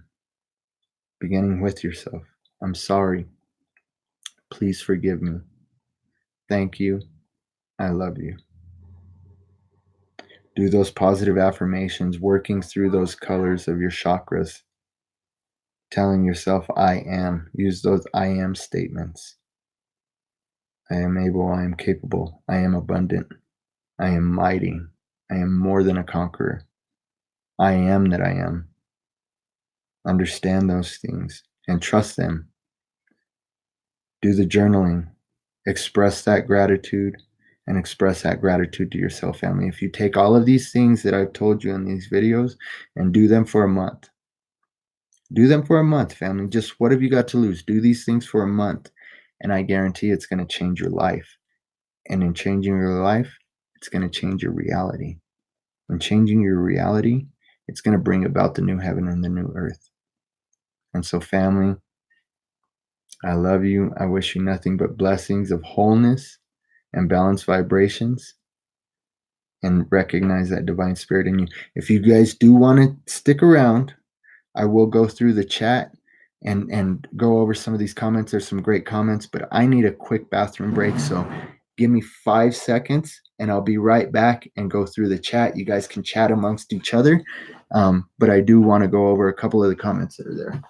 beginning with yourself, I'm sorry. Please forgive me. Thank you. I love you. Do those positive affirmations, working through those colors of your chakras, telling yourself, I am. Use those I am statements. I am able, I am capable, I am abundant, I am mighty, I am more than a conqueror. I am that I am. Understand those things and trust them. Do the journaling. Express that gratitude and express that gratitude to yourself, family. If you take all of these things that I've told you in these videos and do them for a month, family. Just what have you got to lose? Do these things for a month, and I guarantee it's going to change your life. And in changing your life, it's going to change your reality. In changing your reality, it's going to bring about the new heaven and the new earth. And so, family, I love you. I wish you nothing but blessings of wholeness and balanced vibrations, and recognize that divine spirit in you. If you guys do want to stick around, I will go through the chat and go over some of these comments. There's some great comments, but I need a quick bathroom break. So give me 5 seconds and I'll be right back and go through the chat. You guys can chat amongst each other. But I do want to go over a couple of the comments that are there.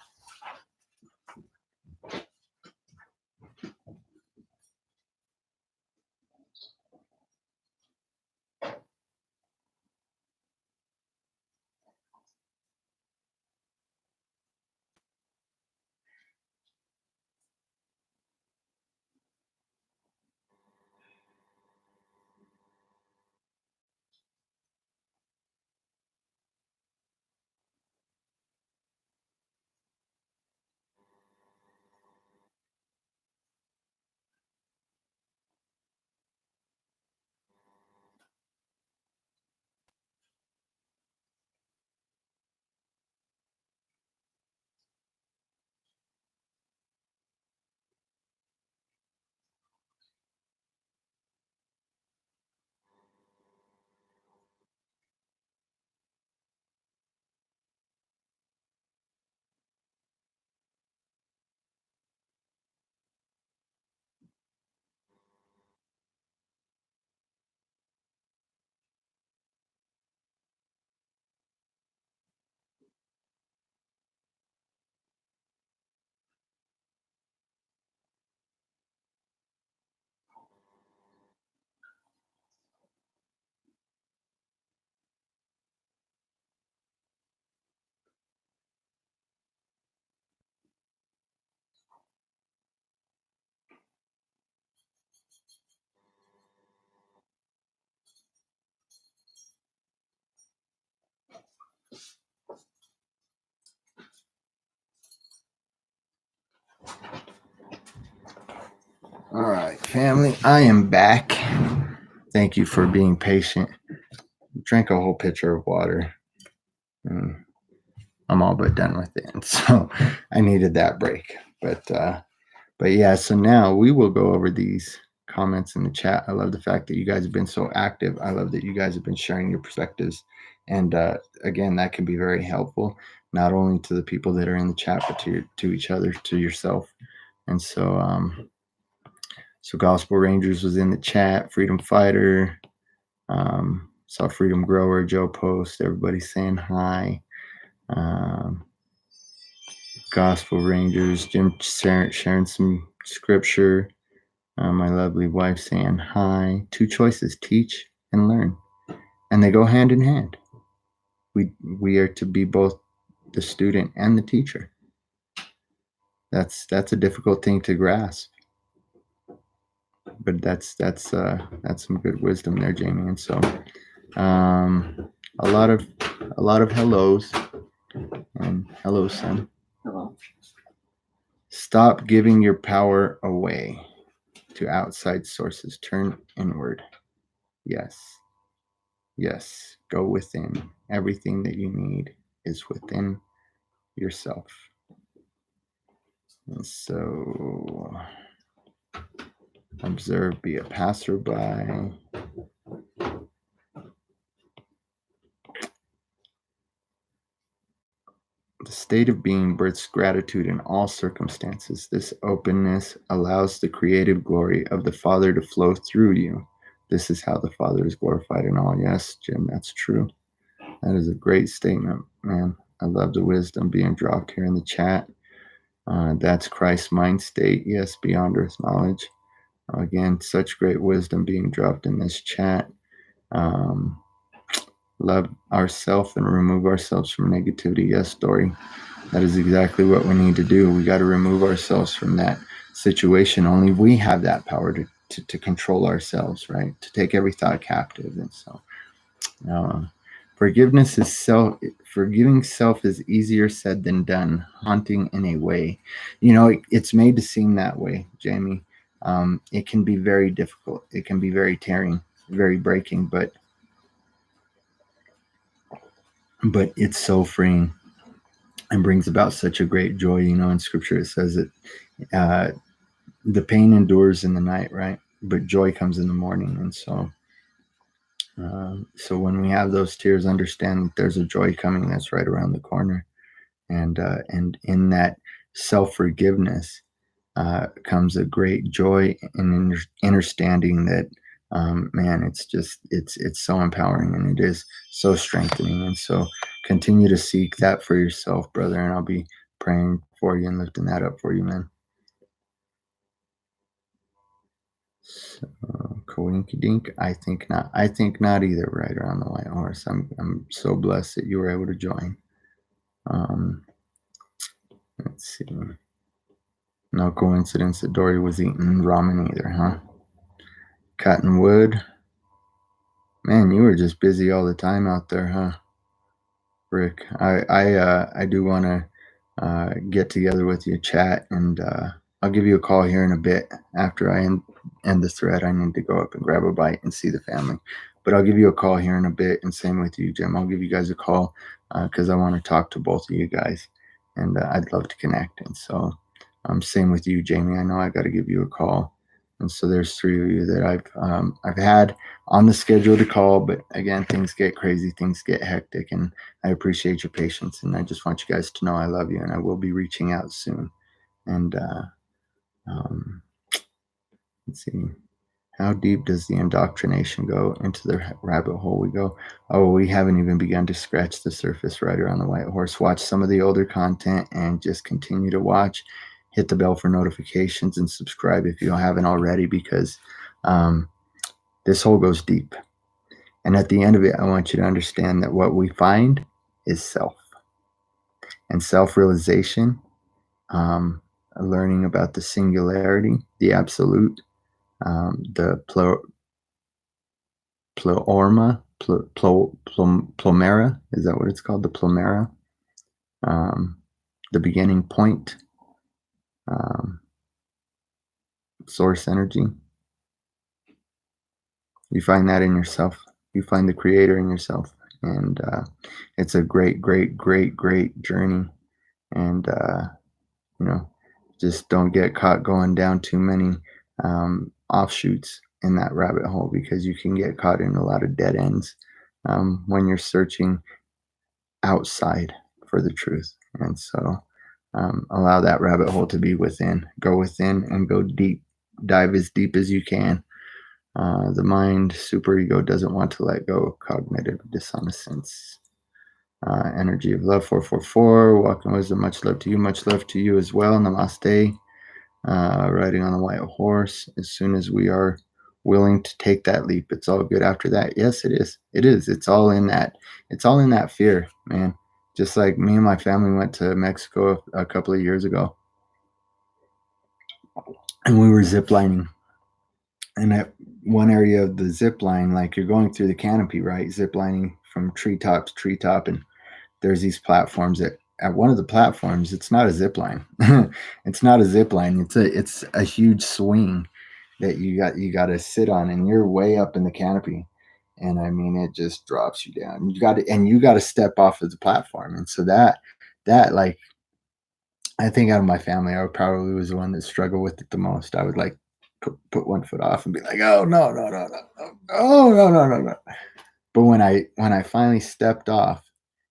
All right, family, I am back. Thank you for being patient. Drank a whole pitcher of water. I'm all but done with it. And so I needed that break. But yeah, so now we will go over these comments in the chat. I love the fact that you guys have been so active. I love that you guys have been sharing your perspectives. And again, that can be very helpful, not only to the people that are in the chat, but to each other, to yourself. And so Gospel Rangers was in the chat, Freedom Fighter, saw Freedom Grower, Joe Post, everybody saying hi. Gospel Rangers, Jim sharing some scripture. My lovely wife saying hi. Two choices, teach and learn. And they go hand in hand. We are to be both the student and the teacher. That's a difficult thing to grasp, but that's some good wisdom there, Jamie. And so a lot of hellos, and hello, son. Hello. Stop giving your power away to outside sources. Turn inward. Yes. Yes. Go within. Everything that you need is within yourself. And so observe, be a passerby. The state of being births gratitude in all circumstances. This openness allows the creative glory of the Father to flow through you. This is how the Father is glorified in all. Yes, Jim, that's true. That is a great statement, man. I love the wisdom being dropped here in the chat. That's Christ's mind state. Yes, beyond earth knowledge. Again, such great wisdom being dropped in this chat. Love ourselves and remove ourselves from negativity. Yes, Dory. That is exactly what we need to do. We got to remove ourselves from that situation. Only we have that power to control ourselves, right? To take every thought captive. And so forgiving self is easier said than done, haunting in a way. It's made to seem that way, Jamie. It can be very difficult. It can be very tearing, very breaking, but it's so freeing and brings about such a great joy. In scripture it says that the pain endures in the night, right? But joy comes in the morning. And so when we have those tears, understand that there's a joy coming that's right around the corner. And in that self-forgiveness comes a great joy and understanding that man, it's so empowering, and it is so strengthening. And so continue to seek that for yourself, brother, and I'll be praying for you and lifting that up for you, man. So, Coinky Dink, I think not. I think not either, right around the white horse. I'm so blessed that you were able to join. Let's see. No coincidence that Dory was eating ramen either, huh? Cutting wood. Man, you were just busy all the time out there, huh? Rick, I do want to get together with you, chat, and I'll give you a call here in a bit after I end the thread. I need to go up and grab a bite and see the family, but I'll give you a call here in a bit, and same with you, Jim. I'll give you guys a call because I want to talk to both of you guys, and I'd love to connect. And so same with you, Jamie. I know I got to give you a call. And so there's three of you that I've had on the schedule to call, but again, things get crazy, things get hectic, and I appreciate your patience. And I just want you guys to know I love you, and I will be reaching out soon. And let's see, how deep does the indoctrination go into the rabbit hole we go? Oh, we haven't even begun to scratch the surface right around the white horse. Watch some of the older content and just continue to watch. Hit the bell for notifications and subscribe if you haven't already, because this hole goes deep. And at the end of it, I want you to understand that what we find is self. And self-realization, learning about the singularity, the absolute, the plomera, is that what it's called? The plomera, the beginning point, source energy. You find that in yourself. You find the creator in yourself. And it's a great, great, great, great journey. And, just don't get caught going down too many offshoots in that rabbit hole, because you can get caught in a lot of dead ends when you're searching outside for the truth. And so allow that rabbit hole to be within. Go within and go deep. Dive as deep as you can. The mind, superego, doesn't want to let go of cognitive dissonance. Energy of love, 444. Walking wisdom, much love to you. Much love to you as well. Namaste. Riding on the white horse. As soon as we are willing to take that leap, it's all good after that. Yes, it is. It is. It's all in that. It's all in that fear, man. Just like me and my family went to Mexico a couple of years ago, and we were ziplining. And at one area of the zip line, like you're going through the canopy, right? Ziplining from treetop to treetop, and there's these platforms that at one of the platforms, it's not a zip line. It's not a zip line. It's a huge swing that you got to sit on, and you're way up in the canopy. And I mean, it just drops you down. You got to step off of the platform. And so that like, I think out of my family, I probably was the one that struggled with it the most. I would like put one foot off and be like, oh no, no, no, no, no, oh no, no, no, no. But when I finally stepped off,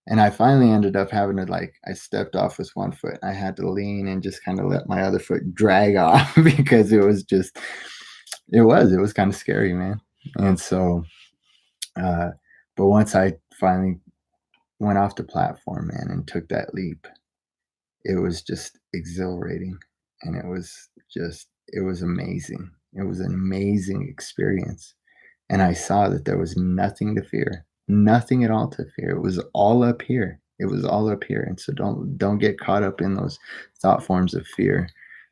and I finally ended up having to, like, I stepped off with one foot. I had to lean and just kind of let my other foot drag off because it was kind of scary, man. And so, uh, but once I finally went off the platform, man, and took that leap, it was just exhilarating, and it was amazing. It was an amazing experience, and I saw that there was nothing to fear, nothing at all to fear. It was all up here. It was all up here, and so don't get caught up in those thought forms of fear,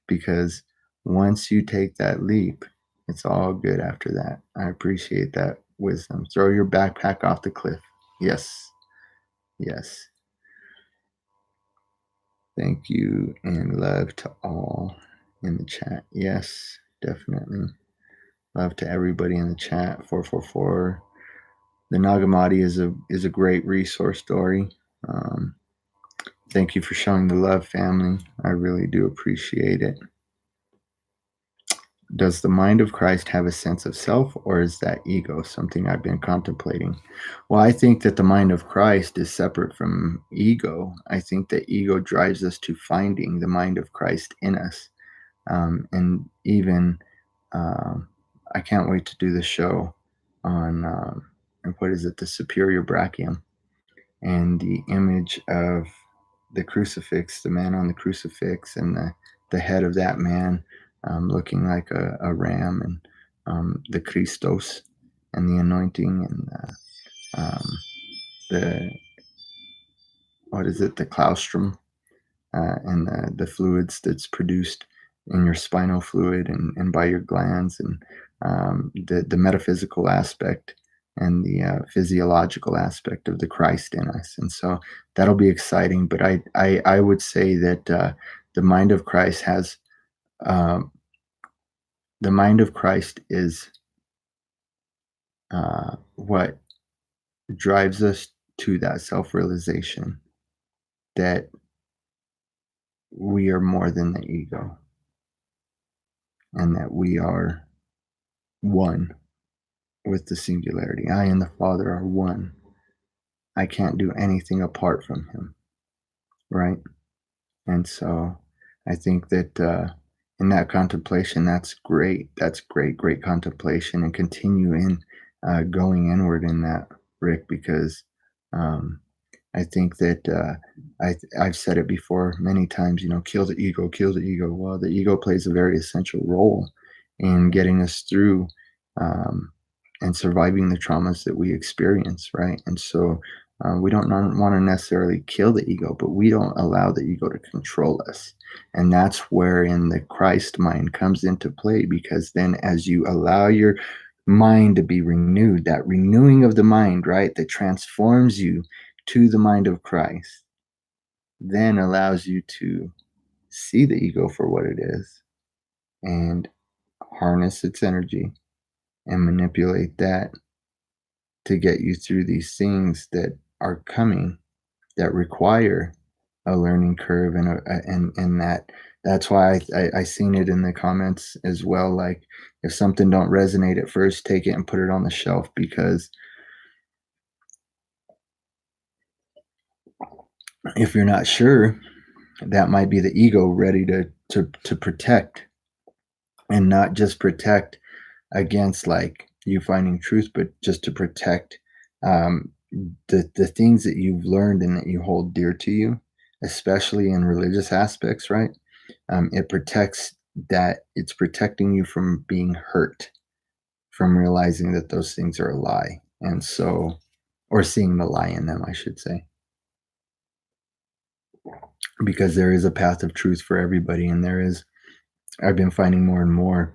because once you take that leap, it's all good after that. I appreciate that wisdom. Throw your backpack off the cliff. Yes, yes. Thank you and love to all in the chat. Yes, definitely. Love to everybody in the chat. 444. The Nagamati is a great resource story. Thank you for showing the love, family. I really do appreciate it. Does the mind of Christ have a sense of self, or is that ego? Something I've been contemplating. Well, I think that the mind of Christ is separate from ego. I think that ego drives us to finding the mind of Christ in us. And even, I can't wait to do the show on, and what is it, the superior brachium, and the image of the crucifix, the man on the crucifix, and the head of that man looking like a ram, and the Christos, and the anointing, and the what is it, the claustrum, and the fluids that's produced in your spinal fluid, and by your glands, and the metaphysical aspect, and the physiological aspect of the Christ in us. And so that'll be exciting. But I would say that the mind of Christ has, the mind of Christ is what drives us to that self-realization that we are more than the ego, and that we are one with the singularity. I and the Father are one. I can't do anything apart from him, right? And so I think that in that contemplation, that's great. That's great, great contemplation, and continue in going inward in that, Rick, because um, I think that I've said it before many times, kill the ego, kill the ego. Well, the ego plays a very essential role in getting us through um, and surviving the traumas that we experience, right? And so we don't want to necessarily kill the ego, but we don't allow the ego to control us. And that's wherein the Christ mind comes into play, because then as you allow your mind to be renewed, that renewing of the mind, right, that transforms you to the mind of Christ, then allows you to see the ego for what it is, and harness its energy and manipulate that to get you through these things that are coming, that require a learning curve, and that's why I seen it in the comments as well. Like, if something don't resonate at first, take it and put it on the shelf, because if you're not sure, that might be the ego ready to protect, and not just protect against like you finding truth, but just to protect the things that you've learned and that you hold dear to you, especially in religious aspects, right? It protects that. It's protecting you from being hurt, from realizing that those things are a lie. And so, or seeing the lie in them, I should say, because there is a path of truth for everybody. And I've been finding more and more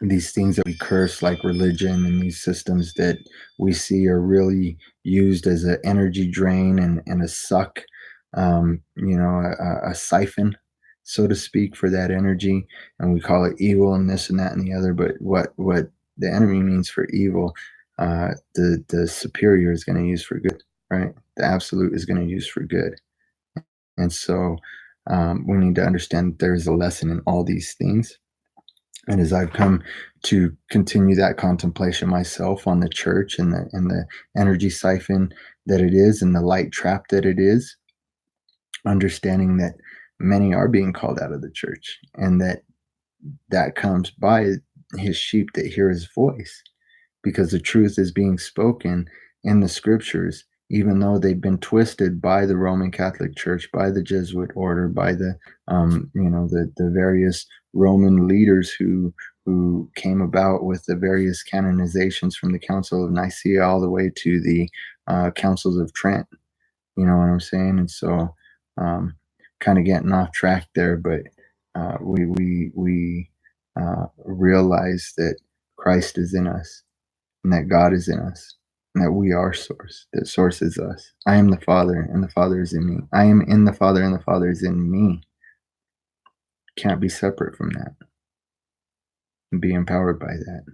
these things that we curse, like religion, and these systems that we see are really used as an energy drain and a suck, a siphon, so to speak, for that energy. And we call it evil and this and that and the other. But what the enemy means for evil, the superior is going to use for good, right? The absolute is going to use for good. And so we need to understand that there is a lesson in all these things. And as I've come to continue that contemplation myself on the church and the energy siphon that it is and the light trap that it is, understanding that many are being called out of the church, and that comes by his sheep that hear his voice, because the truth is being spoken in the scriptures, even though they've been twisted by the Roman Catholic Church, by the Jesuit order, by the the various Roman leaders who came about with the various canonizations from the Council of Nicaea all the way to the Councils of Trent. You know what I'm saying? And so, kind of getting off track there, but we realize that Christ is in us, and that God is in us, and that we are source, that source is us. I am the Father, and the Father is in me. I am in the Father, and the Father is in me. Can't be separate from that. And be empowered by that.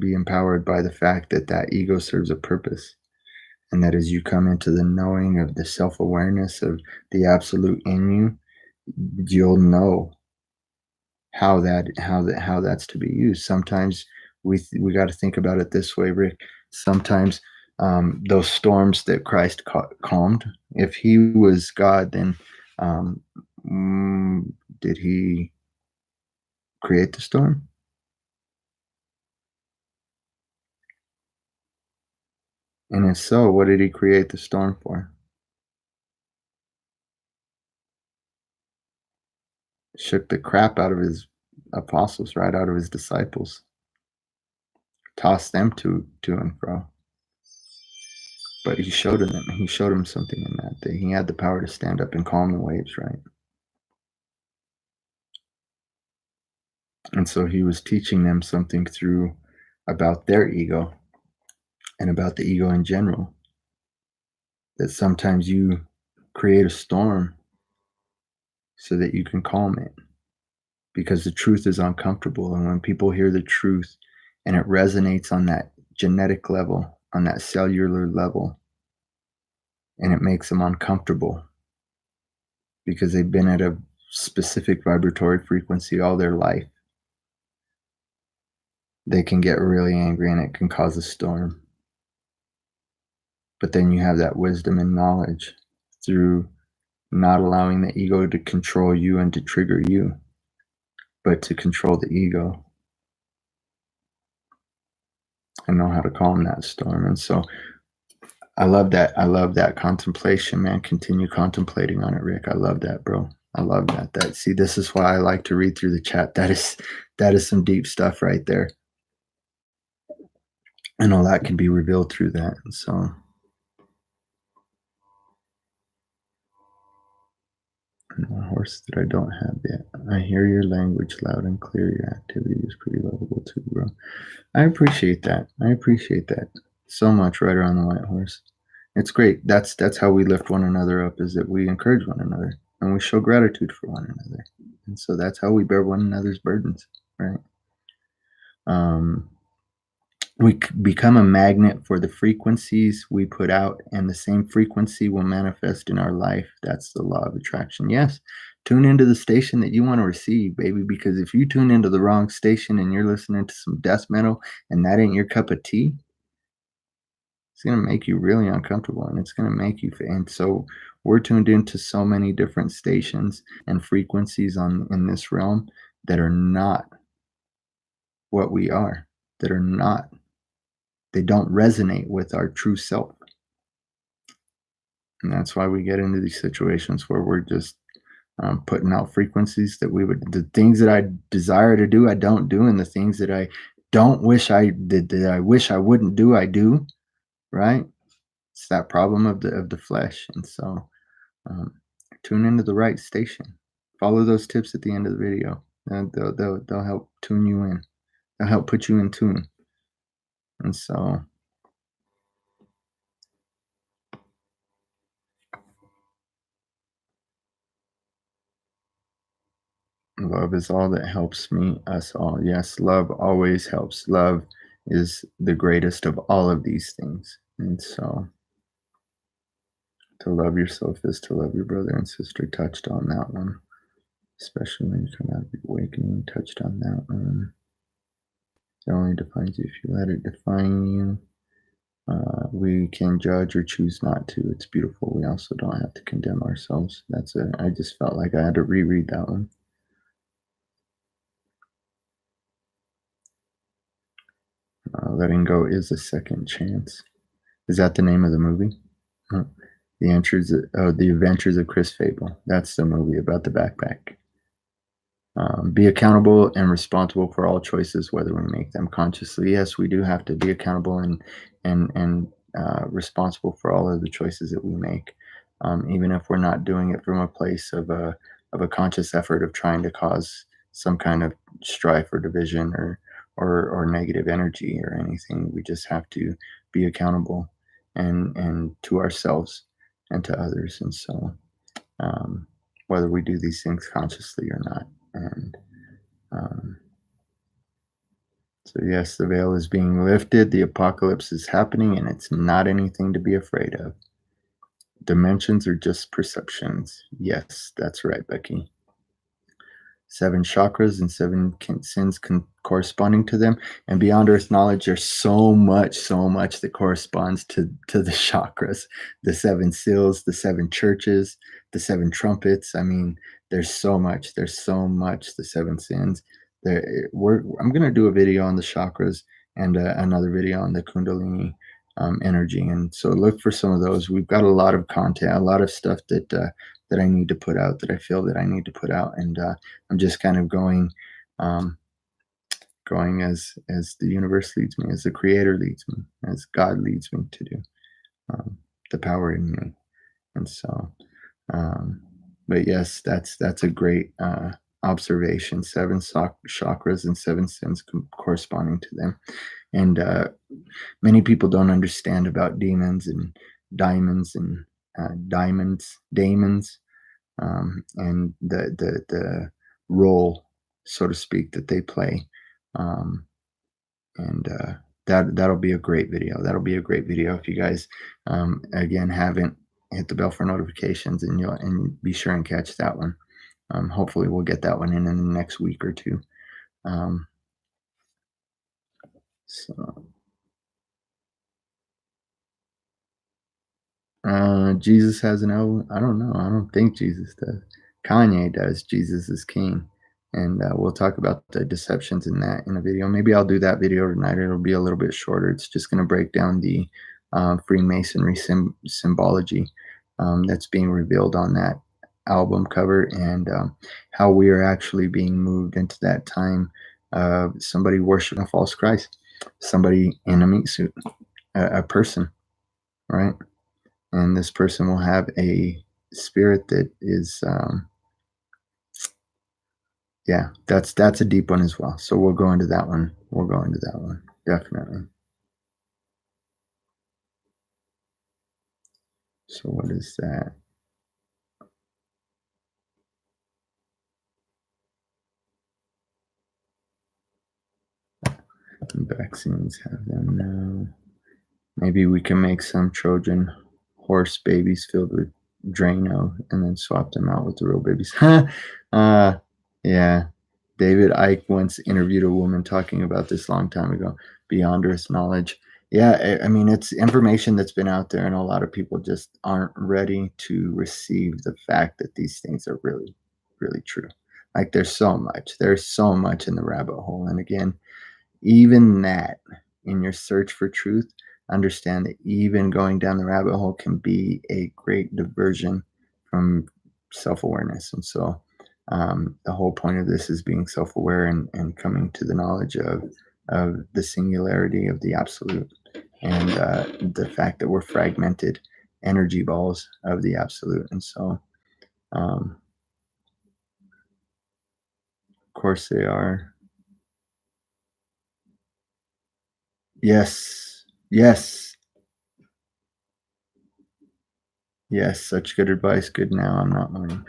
Be empowered by the fact that that ego serves a purpose, and that as you come into the knowing of the self-awareness of the absolute in you, you'll know how that's to be used. Sometimes we got to think about it this way, Rick. Sometimes those storms that Christ calmed, if he was God, then did he create the storm? And if so, what did he create the storm for? Shook the crap out of his apostles, right out of his disciples, tossed them to and fro. But he showed him something in that he had the power to stand up and calm the waves, right? And so he was teaching them something through about their ego and about the ego in general, that sometimes you create a storm so that you can calm it, because the truth is uncomfortable. And when people hear the truth and it resonates on that genetic level, on that cellular level, and it makes them uncomfortable because they've been at a specific vibratory frequency all their life, they can get really angry and it can cause a storm. But then you have that wisdom and knowledge through not allowing the ego to control you and to trigger you, but to control the ego and know how to calm that storm. And so I love that contemplation, man. Continue contemplating on it, Rick. I love that, bro. I love that. See, this is why I like to read through the chat. That is some deep stuff right there. And all that can be revealed through that. And so a horse that I don't have yet. I hear your language loud and clear. Your activity is pretty lovable too, bro. I appreciate that. So much, Rider on the White Horse. It's great. That's how we lift one another up, is that we encourage one another and we show gratitude for one another. And so that's how we bear one another's burdens, right? We become a magnet for the frequencies we put out, and the same frequency will manifest in our life. That's the law of attraction. Yes, tune into the station that you want to receive, baby, because if you tune into the wrong station and you're listening to some death metal and that ain't your cup of tea, it's going to make you really uncomfortable, and it's going to make you, and so we're tuned into so many different stations and frequencies in this realm that are not what we are, they don't resonate with our true self. And that's why we get into these situations where we're just putting out frequencies that the things that I desire to do, I don't do. And the things that I don't wish I did, I wish I wouldn't do, I do, right? It's that problem of the flesh. And so um, tune into the right station. Follow those tips at the end of the video, and they'll help tune you in. They'll help put you in tune. And so love is all that helps me, us all. Yes, love always helps. Love is the greatest of all of these things. And so to love yourself is to love your brother and sister. Touched on that one, especially when you come out of the awakening. Touched on that one. It only defines you if you let it define you. We can judge or choose not to. It's beautiful. We also don't have to condemn ourselves. That's it. I just felt like I had to reread that one. Letting go is a second chance. Is that the name of the movie? Huh. The Adventures of Chris Fable. That's the movie about the backpack. Be accountable and responsible for all choices, whether we make them consciously. Yes, we do have to be accountable and responsible for all of the choices that we make, even if we're not doing it from a place of a conscious effort of trying to cause some kind of strife or division or negative energy or anything. We just have to be accountable and to ourselves and to others. And so, whether we do these things consciously or not. And um, so, yes, the veil is being lifted. The apocalypse is happening, and it's not anything to be afraid of. Dimensions are just perceptions. Yes, that's right, Becky. 7 chakras and 7 sins corresponding to them, and beyond earth knowledge there's so much that corresponds to the chakras, the 7 seals, the 7 churches, the 7 trumpets. I mean, there's so much, the 7 sins there. I'm going to do a video on the chakras and another video on the kundalini energy, and so look for some of those. We've got a lot of content, a lot of stuff that I need to put out, that I feel that I need to put out. And I'm just kind of going as the universe leads me, as the creator leads me, as God leads me to do, the power in me. And so, but yes, that's a great observation. 7 chakras and 7 sins corresponding to them. And many people don't understand about demons and diamonds and daemons, and the role, so to speak, that they play. And that'll be a great video. That'll be a great video. If you guys again haven't hit the bell for notifications, and be sure and catch that one. Hopefully we'll get that one in the next week or two. So Jesus has an album. I don't know. I don't think Jesus does. Kanye does. Jesus is King. And we'll talk about the deceptions in that in a video. Maybe I'll do that video tonight. It'll be a little bit shorter. It's just going to break down the Freemasonry symbology that's being revealed on that album cover, and how we are actually being moved into that time of somebody worshiping a false Christ, somebody in a meat suit, a person, right? And this person will have a spirit that is yeah, that's a deep one as well. So we'll go into that one. Definitely. So what is that? Vaccines have them now. Maybe we can make some Trojan horse babies filled with Drano and then swap them out with the real babies. Yeah. David Icke once interviewed a woman talking about this a long time ago. Beyond earth knowledge. Yeah, I mean, it's information that's been out there, and a lot of people just aren't ready to receive the fact that these things are really, really true. Like there's so much in the rabbit hole. And again, even that, in your search for truth, understand that even going down the rabbit hole can be a great diversion from self-awareness. And so the whole point of this is being self-aware and coming to the knowledge of of the singularity of the absolute, and the fact that we're fragmented energy balls of the absolute. And so, of course, they are. Yes, yes, yes. Such good advice. Good now. I'm not learning.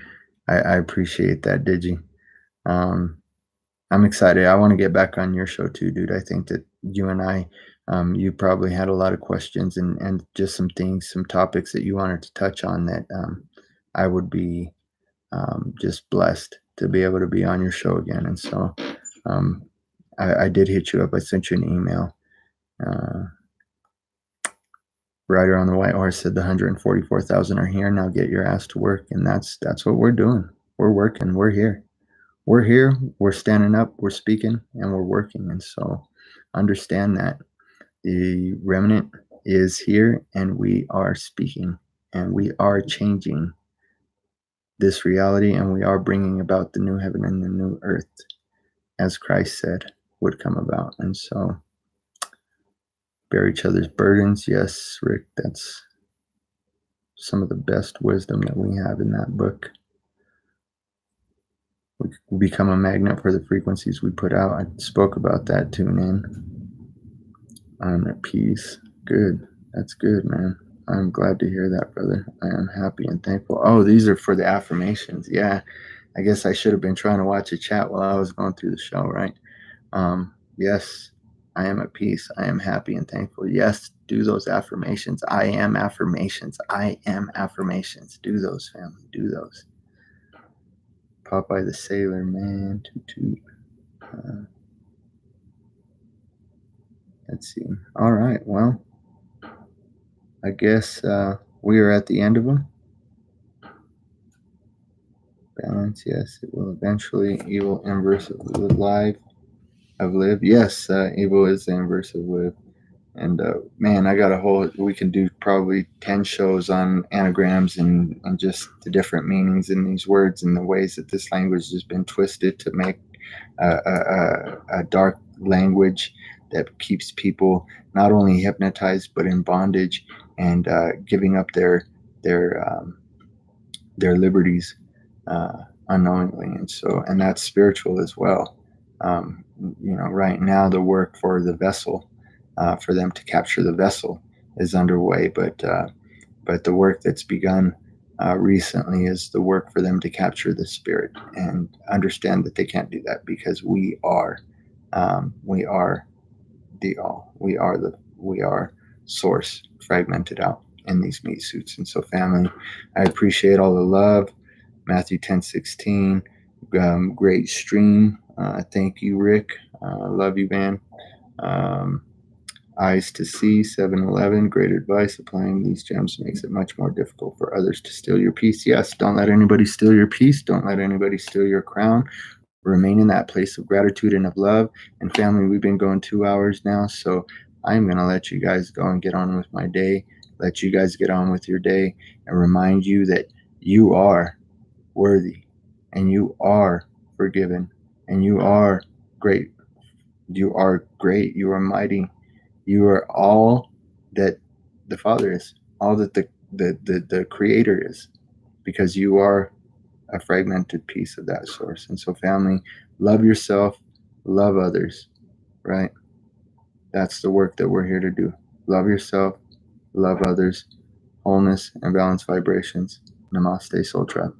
I appreciate that, Digi. Um, I'm excited. I want to get back on your show too, dude. I think that you and I, you probably had a lot of questions and just some things, some topics that you wanted to touch on that I would be just blessed to be able to be on your show again. And so um, I did hit you up. I sent you an email. Uh, Rider on the White Horse said the 144,000 are here. Now get your ass to work. And that's what we're doing. We're working. We're here. We're here, we're standing up, we're speaking, and we're working. And so understand that the remnant is here and we are speaking and we are changing this reality and we are bringing about the new heaven and the new earth as Christ said would come about. And so bear each other's burdens. Yes, Rick, that's some of the best wisdom that we have in that book. We become a magnet for the frequencies we put out. I spoke about that. Tune in. I'm at peace. Good. That's good, man. I'm glad to hear that, brother. I am happy and thankful. Oh, these are for the affirmations. Yeah. I guess I should have been trying to watch a chat while I was going through the show, right? Yes, I am at peace. I am happy and thankful. Yes, do those affirmations. I am affirmations. I am affirmations. Do those, family. Do those. Popeye the Sailor, man. Toot toot. Let's see. All right. Well, I guess we are at the end of them. Balance, yes, it will eventually. Evil inverse of live. Yes, evil is the inverse of live. And man, I got a whole. We can do probably 10 shows on anagrams and just the different meanings in these words and the ways that this language has been twisted to make a dark language that keeps people not only hypnotized but in bondage and giving up their liberties unknowingly. And so, and that's spiritual as well. Right now the work for the vessel, for them to capture the vessel, is underway, but the work that's begun recently is the work for them to capture the spirit and understand that they can't do that because we are the all. We are source fragmented out in these meat suits. And so, family, I appreciate all the love. Matthew 10:16, great stream. Thank you, Rick. Love you, man. Eyes to see, 7-Eleven, great advice. Applying these gems makes it much more difficult for others to steal your peace. Yes, don't let anybody steal your peace. Don't let anybody steal your crown. Remain in that place of gratitude and of love. And family, we've been going 2 hours now, so I'm going to let you guys go and get on with my day. Let you guys get on with your day and remind you that you are worthy and you are forgiven and you are great. You are great. You are mighty. You are all that the Father is, all that the Creator is, because you are a fragmented piece of that source. And so, family, love yourself, love others, right? That's the work that we're here to do. Love yourself, love others, wholeness and balanced vibrations. Namaste, Soul Tribe.